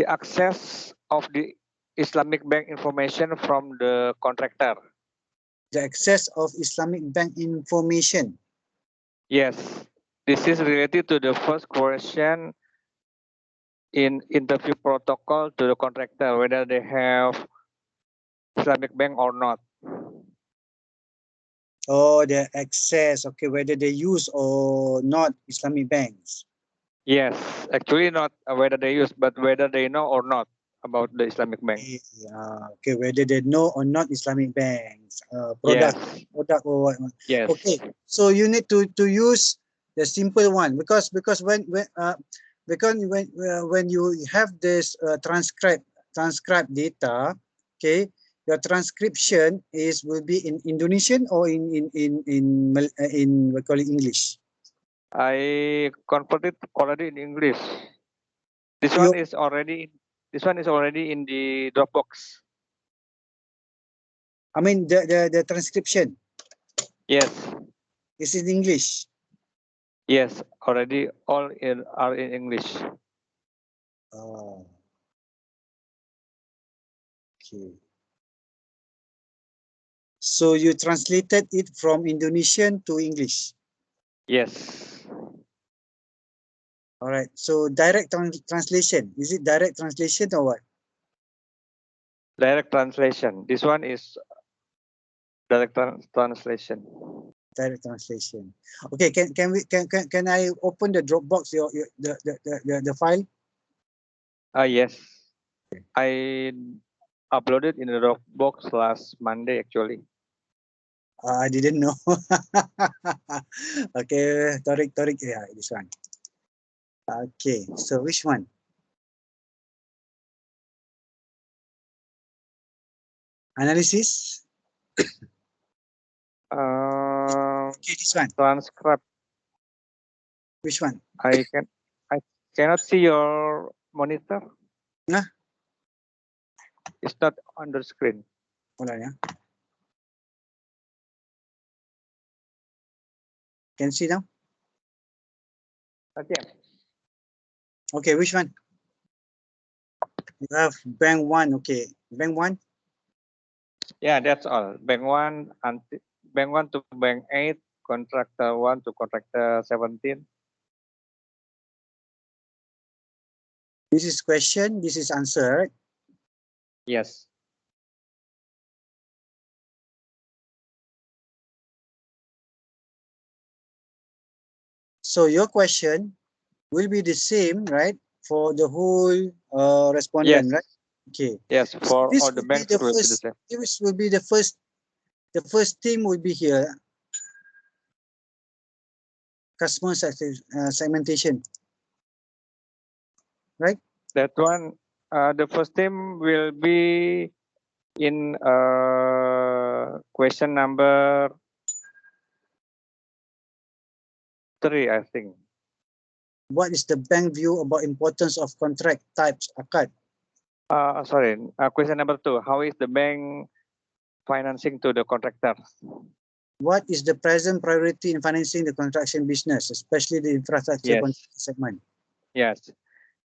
access of the Islamic bank information from the contractor. The access of Islamic bank information. Yes, this is related to the first question in interview protocol to the contractor, whether they have Islamic bank or not. Oh, the access. Okay, whether they use or not Islamic banks. Yes, actually not whether they use, but whether they know or not about the Islamic bank. Okay, whether they know or not Islamic banks, product or what. Yes. Okay, so you need to use the simple one because when you have this transcribe data, okay, your transcription will be in Indonesian or in we call it English. I converted already in English. This one is already in the Dropbox. I mean the transcription. Yes. Is in English. Yes, already are in English. Oh. Okay. So you translated it from Indonesian to English. Yes. All right. So direct translation. Is it direct translation or what? Direct translation. This one is direct translation. Direct translation. Okay. Can I open the Dropbox the file? Yes. I uploaded in the Dropbox last Monday actually. I didn't know. Okay, Torik, yeah, this one. Okay, so which one? Analysis. Okay, this one. Transcribe. Which one? I cannot see your monitor. Nah. It's not on the screen. Hold on, yeah. Can see now? Okay. Okay, which one? You have bank one. Okay, bank one. Yeah, that's all. Bank 1 and Bank 1 to Bank 8, Contractor 1 to Contractor 17. This is question, this is answer, right? Yes. So your question will be the same, right? For the whole respondent, Yes. right? Okay. Yes, So for this all the will be banks the it will be the first. same. This will be the first thing will be here. Customer segmentation, right? That one, the first thing will be in question number 3, I think. What is the bank view about importance of contract types akad? Sorry, question number 2. How is the bank financing to the contractor? What is the present priority in financing the construction business, especially the infrastructure Yes. segment? Yes.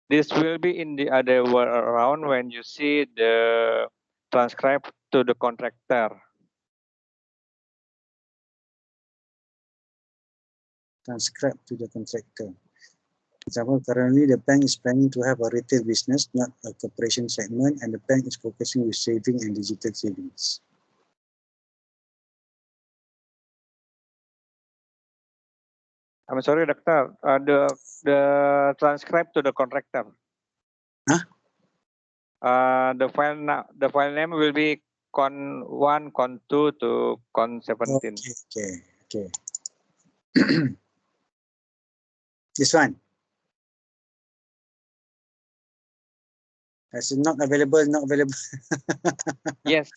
This will be in the other way around when you see the transcribe to the contractor. Transcribe to the contractor. Example, currently the bank is planning to have a retail business, not a corporation segment, and the bank is focusing with saving and digital savings. I'm sorry, doctor. The transcribe to the contractor. Huh? The file name will be con 1, con 2 to con 17. Okay. This one. As in not available. Yes.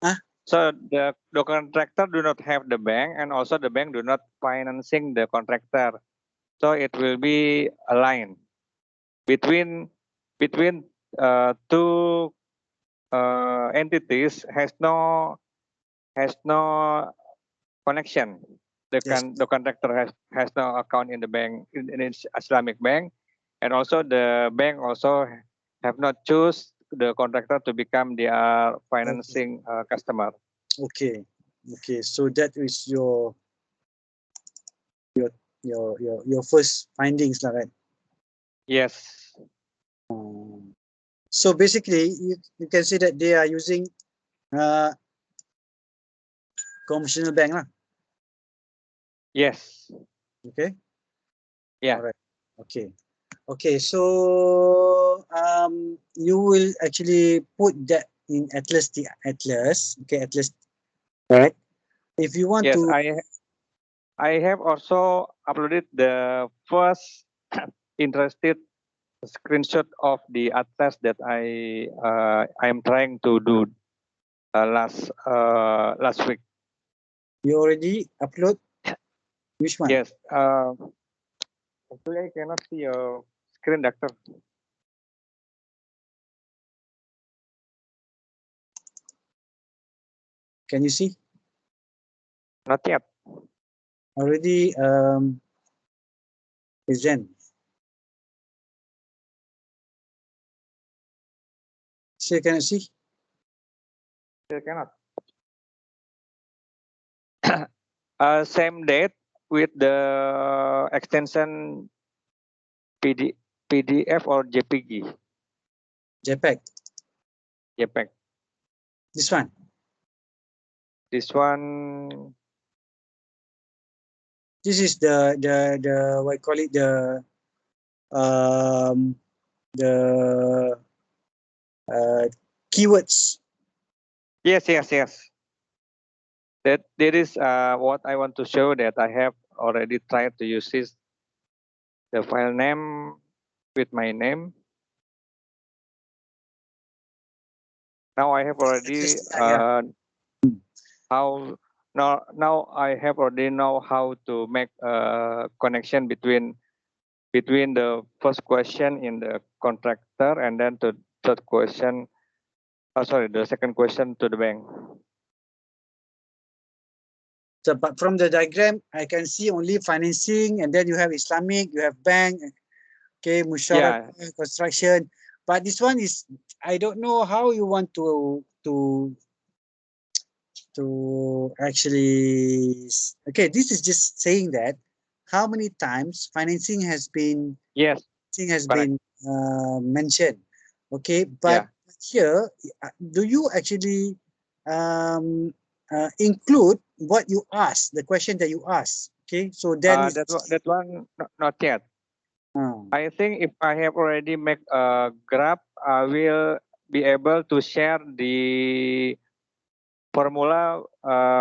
Huh? So the contractor do not have the bank, and also the bank do not financing the contractor. So it will be a line between two entities has no connection. Yes. The contractor has no account in the bank in its Islamic bank, and also the bank also have not choose the contractor to become their financing customer. Okay. So that is your first findings, lah, right? Yes. So basically, you can say that they are using conventional bank, lah. Yes. Okay. Yeah. All right. Okay. So you will actually put that in Atlas. Okay, Atlas. All right. If you want Yes, to. I have also uploaded the first interested screenshot of the atlas that I am trying to do last week. You already upload? Which one? Yes. Actually, I cannot see your screen, doctor. Can you see? Not yet. Already present. Still cannot see? Still cannot. Same date with the extension PDF or JPG. JPEG. JPEG. This one. This one. This is the what I call it, the keywords. Yes. That is what I want to show, that I have already tried to use this, the file name with my name. Now I have already now I have already know how to make a connection between the first question in the contractor and then to third question. The second question to the bank. So, but from the diagram, I can see only financing, and then you have Islamic, you have bank, okay, musyarakah, construction. But this one is, I don't know how you want to to actually, okay, this is just saying that how many times financing has been Yes. Been mentioned. Okay, but here, do you actually include what you ask, the question that you ask? Okay, so then that one not yet. I think if I have already make a graph, I will be able to share the formula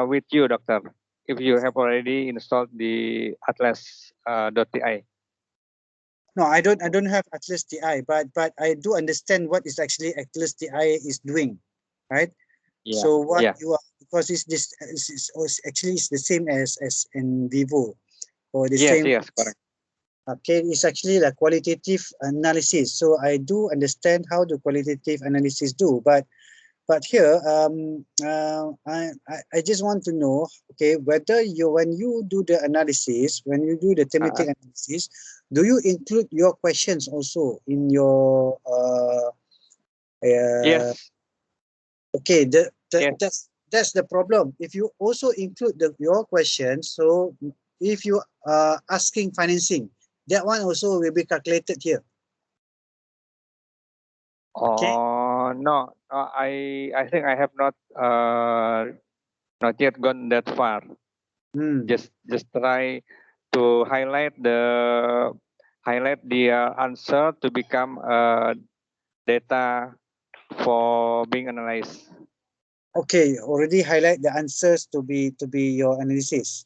with you, doctor. If you have already installed the atlas.ti. No, I don't have Atlas TI, but I do understand what is actually Atlas TI is doing, right? Yeah. So what you are, because it's this actually it's the same as in Vivo, or the same. Yes, correct. Okay, it's actually like qualitative analysis. So I do understand how the qualitative analysis do, but here I just want to know, okay, whether when you do the analysis, when you do the thematic analysis, do you include your questions also in your yes. Okay, Yes. that's the problem. If you also include your questions, so if you are asking financing, that one also will be calculated here. Okay. No, I think I have not yet gone that far. Just try to highlight the answer to become data for being analyzed. Okay, already highlight the answers to be your analysis.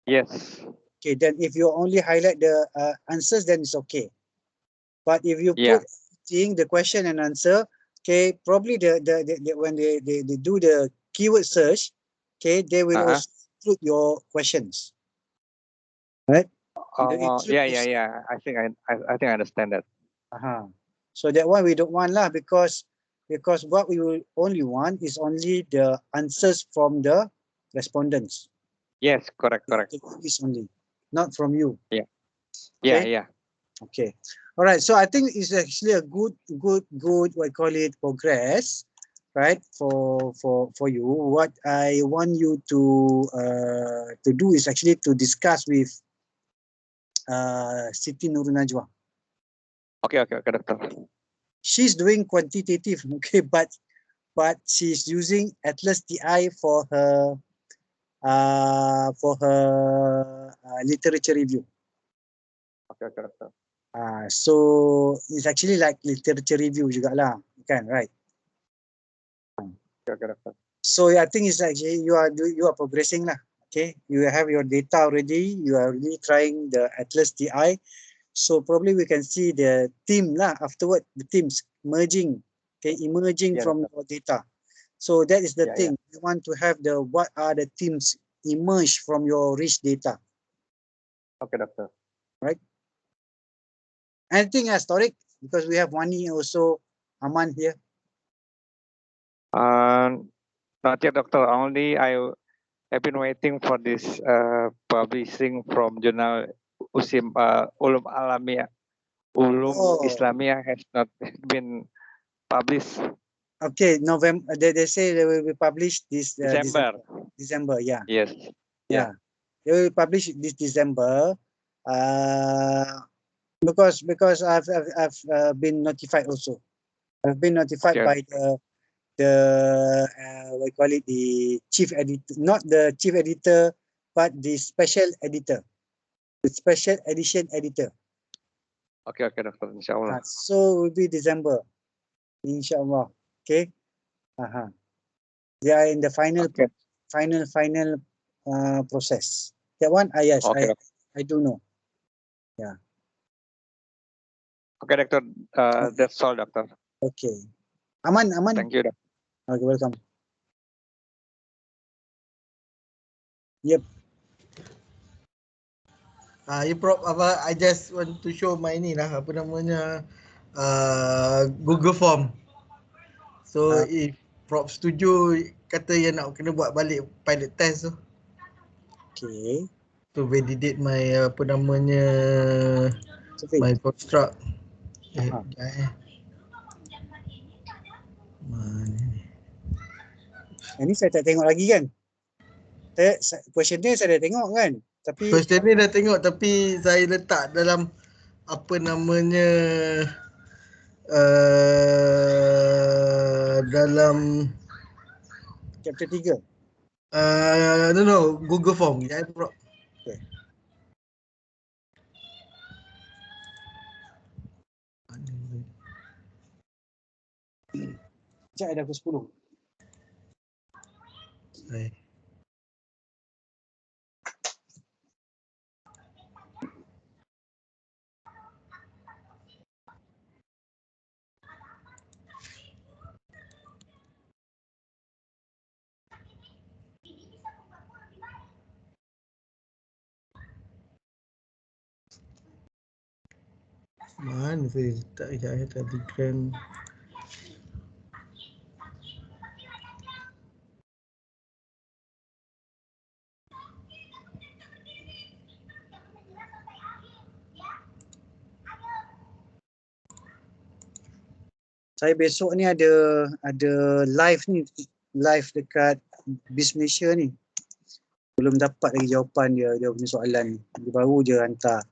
Yes. Okay, then if you only highlight the answers, then it's okay. But if you put the question and answer, okay, probably the when they do the keyword search, okay, they will also include your questions, right? Yeah. I think I understand that. So that one we don't want lah, because what we will only want is only the answers from the respondents. Yes, correct. Is only, not from you. Yeah. Okay? Yeah. Okay. All right. So I think it's actually a good what I call it, progress, right? For you. What I want you to do is actually to discuss with Siti Nurul Najwa. Okay, doctor. She's doing quantitative, okay, but she's using Atlas TI for her literature review. Okay, doctor. So it's actually like literature review juga lah, kan, right? Okay, doctor. So I think it's actually you are progressing lah. Okay, you have your data already. You are really trying the Atlas TI. So probably we can see the team lah afterward. The teams merging, okay, emerging from your data. So that is the thing. You want to have what are the teams emerge from your rich data. Okay, doctor. Right. Anything else, Tariq? Because we have Wani also, Aman here. Not yet, doctor. Only I have been waiting for this publishing from journal Ulum Alamiah. Islamia has not been published. Okay, November. They say they will be published this December. Yeah. Yes. Yeah. They will publish this December. Because I've been notified also. I've been notified by the what you call it, the chief editor, not the chief editor, but the special editor, the special edition editor. Okay, doctor. Inshallah. So it will be December, inshallah. Okay. They are in the final process. That one, yes, I do know. Yeah. Okay, doctor. That's all, doctor. Okay. Aman. Thank you, doctor. Okay, welcome. Yep. Prof, I just want to show my ni lah, apa namanya, Google Form. So if Prof setuju, kata yang nak kena buat balik pilot test tu. Okay. To validate my apa namanya, my construct. Ini saya tak tengok lagi kan? Questionnaire saya dah tengok kan. Tapi questionnaire dah tengok tapi saya letak dalam apa namanya dalam chapter 3. no, Google Form. Ya, bro. Okay. Sekejap ada pukul 10. Mana saya letak je Telegram. Saya besok ni ada live ni, live dekat Bis Malaysia ni. Belum dapat lagi jawapan dia punya soalan ni. Dia baru je hantar.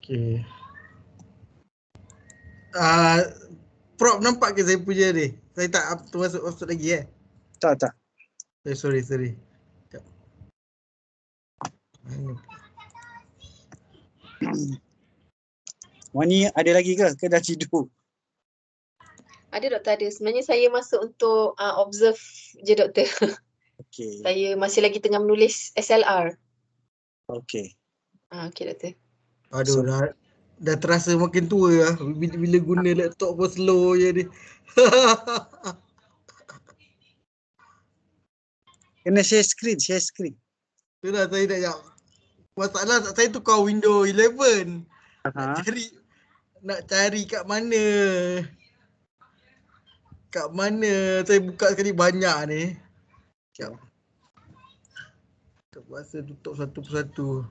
Okay. Prop nampak ke saya punya ni? Saya tak masuk lagi Tak. Sorry. Sekejap. Wani ada lagi ke? Ke dah tidur? Ada doktor ada. Sebenarnya saya masuk untuk observe je doktor. Okay. Saya masih lagi tengah menulis SLR. Okay. Okay doktor. Aduh, dah terasa makin tua lah. Bila guna laptop pun slow je ni. Kena share screen. Itulah saya nak masalah saya tukar Windows 11. Nak cari kat mana. Saya buka sekali banyak ni. Sekejap. Terpaksa tutup satu persatu.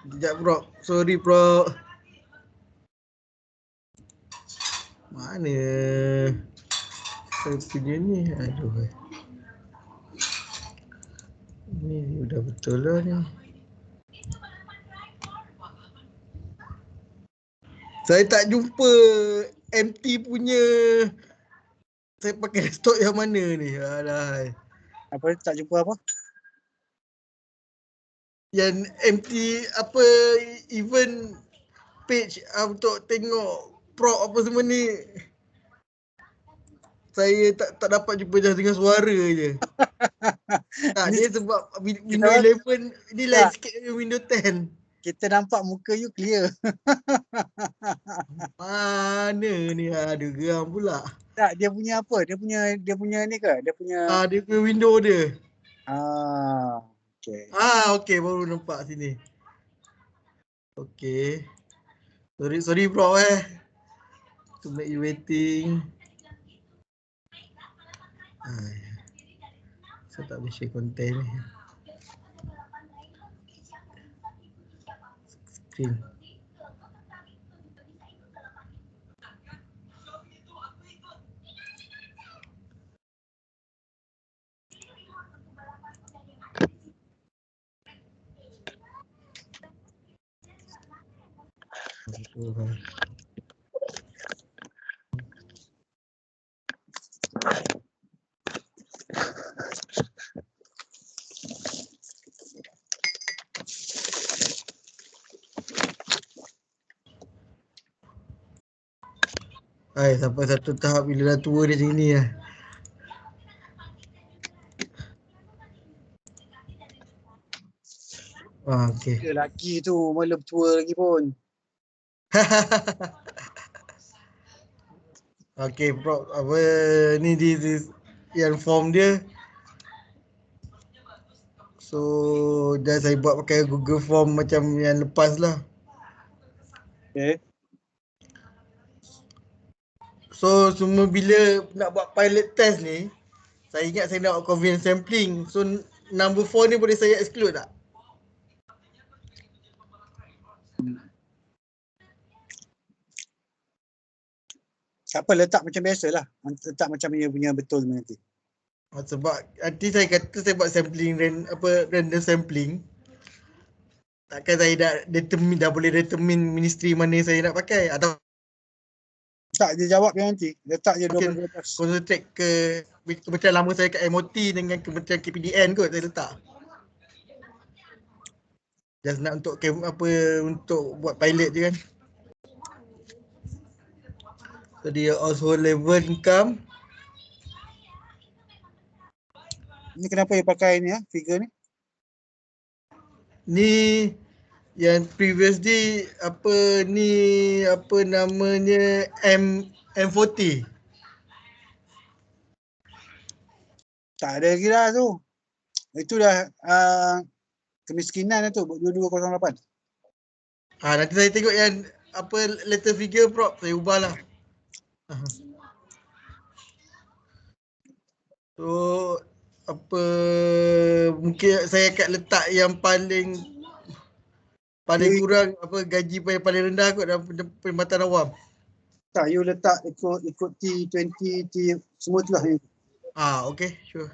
Sekejap bro. Sorry bro. Mana saya punya ni? Aduh. Ni udah betul lah ni. Saya tak jumpa MT punya. Saya pakai desktop yang mana ni? Alah. Apa tak jumpa apa? Yang MT apa event page untuk tengok prop apa semua ni. Saya tak dapat jumpa dah dengan suara je. Tak, dia sebab Windows 11 ni lain sikit dengan Windows 10. Kita nampak muka you clear. Mana ni ada geram pula. Tak, dia punya apa? Dia punya ni ke? Dia punya Dia punya window dia. Okay. Okay, baru nampak sini. Okay. Sorry bro to make you waiting. Saya tak boleh share content ni. Screen. Sampai satu tahap bila dah tua dia macam ni lah. Okay. Lelaki tu malam tua lagi pun. Okay bro, apa ni this yang form dia. So dah saya buat pakai Google Form macam yang lepas lah. Okay. So semua bila nak buat pilot test ni, saya ingat saya nak buat convenience sampling. So number 4 ni boleh saya exclude tak? Tak apa, letak macam biasalah. Letak macam dia punya betul nanti. Sebab nanti saya kata saya buat sampling random sampling. Takkan saya dah boleh determine ministry mana saya nak pakai atau Tak, dia jawab dia nanti. Letak je mungkin 12. concentrate ke kementerian lama saya kat MOT dengan kementerian KPDN kot saya letak. Just nak untuk untuk buat pilot je kan. So dia household level income. Ni kenapa dia pakai ni figure ni? Ni yang previously apa namanya M40. Tak ada lagi dah tu. Itu dah kemiskinan dah tu, 2208. Nanti saya tengok yang letter figure Prof, saya ubahlah. So mungkin saya akan letak yang paling kurang gaji paling rendah kot dalam perkhidmatan awam. Tak, you letak ikut T20, T semua tu lah. Okay, sure.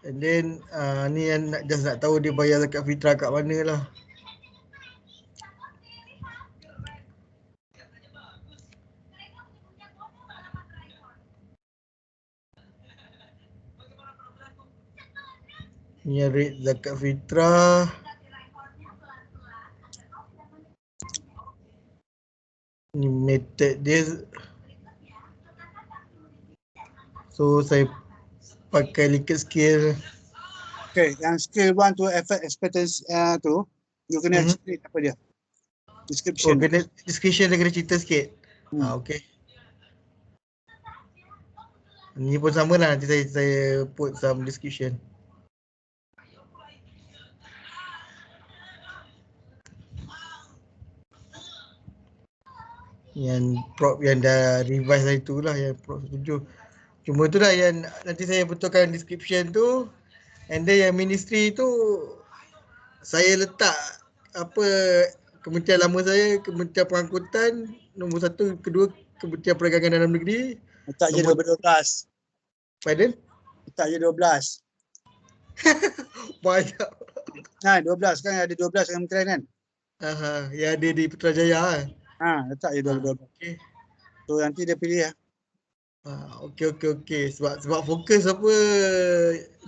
And then ni yang nak tahu dia bayar zakat fitrah kat mana lah. Ni rate zakat fitrah. Ni method dia. So saya pakai Likert scale. Okay, yang scale 1 tu effort expectancy tu, you kena explain apa dia. Description. Kena description dia kena cerita sikit. Okay. Ni pun sama lah, nanti saya put some description. Yang prop yang dah revise hari tu lah, yang prop setuju. Cuma tu lah yang nanti saya betulkan description tu. And then yang ministry tu saya letak kementerian lama saya, Kementerian Pengangkutan, nombor 1, kedua Kementerian Perdagangan Dalam Negeri. Letak je 12. Pardon? Letak je 12. Banyak. 12 kan, ada 12 kementerian kan? Yang ada di Putrajaya. Letak je 12. Okay. So nanti dia pilih lah. Okay. Sebab fokus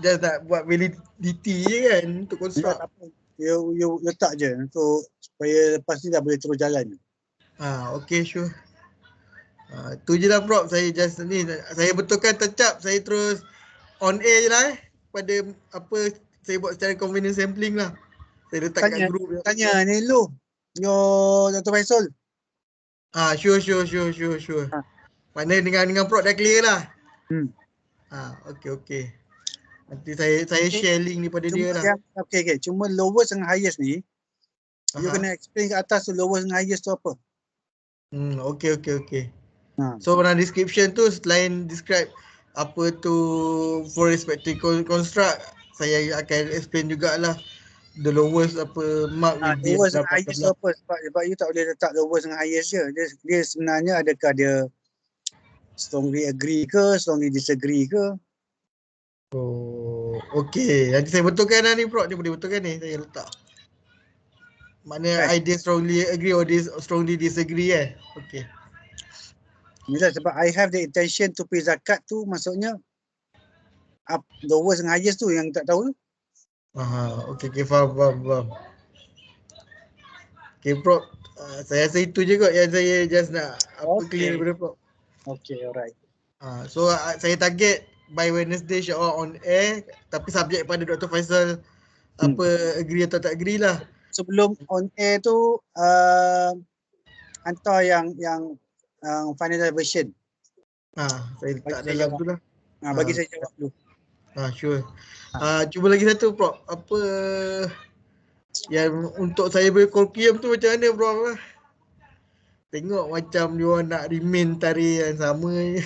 just nak buat validity je kan untuk konstruk. You letak je untuk supaya lepas ni dah boleh terus jalan. Okay, sure. Tu je lah Prof. Saya just ni, saya betulkan tercap, saya terus on air je lah pada saya buat secara convenience sampling lah. Saya letak kat group. Tanya ni lu, yo Dr. Faisal. Sure. Mana dengan Prof dah clear lah. Okay. Nanti saya share link ni pada dia lah. Okay. Cuma lowest and highest ni, you kena explain kat atas tu lowest and highest tu apa. Okay. So dalam description tu selain describe apa tu for respective construct, saya akan explain jugalah the lowest mark will be lowest and highest tu apa, sebab you tak boleh letak lowest and highest je. Dia sebenarnya adakah dia strongly agree ke, strongly disagree ke? Okay. Nanti saya betulkan lah ni Prof. Dia boleh betulkan ni. Saya letak. Mana idea strongly agree or strongly disagree Okay. Bila sebab I have the intention to pay zakat tu, maksudnya lowest and highest tu yang tak tahu. Okay. Faham. Okay Prof. Saya rasa itu je kot yang saya just nak clear daripada Prof. Okay, alright. So saya target by Wednesday insyaAllah on air, tapi subjek pada Dr. Faisal agree atau tak agree lah. Sebelum on air tu hantar yang final version. Saya letak dalam tu lah. Bagi saya jawab dulu. Sure. Cuba lagi satu Prof. Yang untuk saya berkolkium tu macam mana Prof? Tengok macam dia orang nak remain tarikh yang sama je.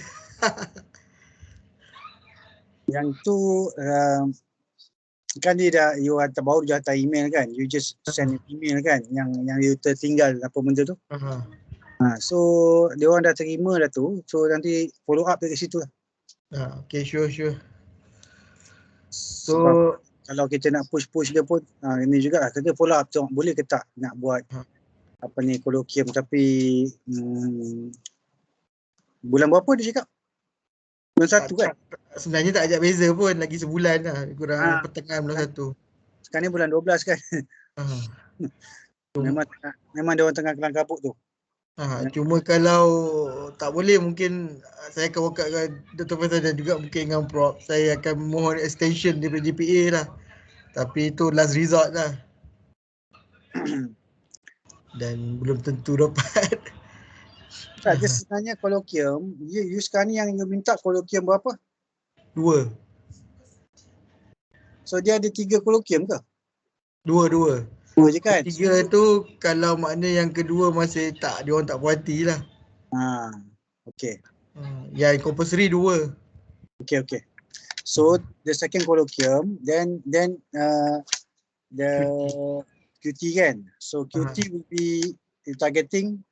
Yang tu kan dia dah, you baru hantar email kan, you just send email kan, yang you tertinggal apa benda tu. So dia orang dah terima dah tu. So nanti follow up dari situ lah. Okay, sure. Sebab kalau kita nak push dia pun ini juga lah. Kita follow up tengok boleh ke tak nak buat apa ni kolokium, tapi bulan berapa dia cakap? Bulan 1 kan? Sebenarnya tak ajak beza pun, lagi sebulan lah, kurang pertengahan bulan 1. Sekarang ni bulan 12 kan? Memang dia orang tengah kelang kabut tu. Cuma kalau tak boleh, mungkin saya akan work out dengan Dr. Faisal dan juga mungkin dengan Prof. Saya akan mohon extension daripada GPA lah. Tapi itu last resort lah. Dan belum tentu dapat. Tak, dia sebenarnya kolokium. You sekarang ni yang you minta kolokium berapa? 2. So dia ada 3 kolokium ke? 2 je kan? 3 tu kalau makna yang kedua masih tak, dia orang tak puas hati lah. Okay. Yang compulsory 2. Okay. So the second colloquium, then the QT kan. So QT will be targeting.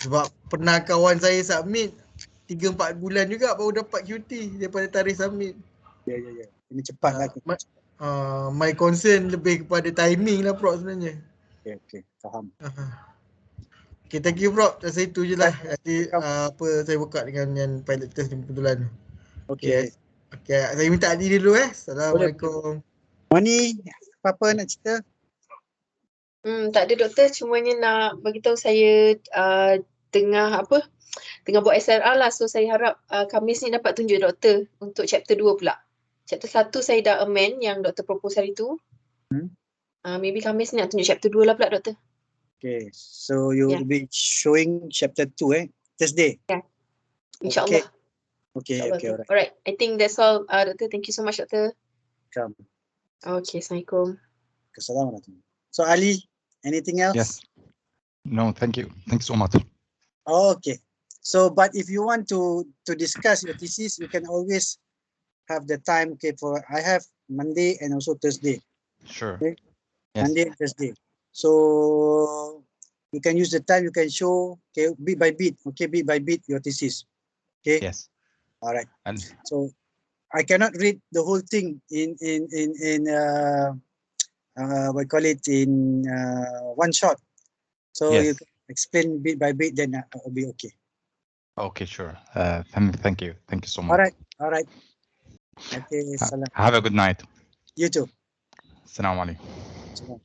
Sebab pernah kawan saya submit 3-4 bulan juga baru dapat QT daripada tarikh submit. Ya. Ini cepat lah. My concern lebih kepada timing lah Prof sebenarnya. Okay, faham. Okay, thank you Prof. Saya itu je lah. Nanti saya buka dengan yang pilot test ni kebetulan. Okay, saya minta diri dulu Assalamualaikum. Mani, apa nak cerita? Tak ada doktor, cumanya nak beritahu saya tengah buat SRR lah. So saya harap Khamis ni dapat tunjuk doktor untuk chapter 2 pula. Chapter 1 saya dah amend yang doktor propose hari tu. Maybe Khamis ni nak tunjuk chapter 2 lah pula doktor. Okay, so you will be showing chapter 2 Thursday? Yeah. InsyaAllah. Okay, alright. Alright, I think that's all doktor. Thank you so much doktor. Come. Okay, Assalamualaikum. Assalamualaikum. So Ali, anything else? Yes. No, thank you. Thanks so much. Okay. So, but if you want to discuss your thesis, you can always have the time. Okay, I have Monday and also Thursday. Sure. Okay? Yes. Monday and Thursday. So you can use the time. You can show bit by bit. Okay, bit by bit your thesis. Okay. Yes. All right. And so I cannot read the whole thing in we call it in one shot. So you can explain bit by bit, then it'll be okay. Okay, sure. Thank you so much. All right. Okay. Have a good night. You too. Assalamu alaikum.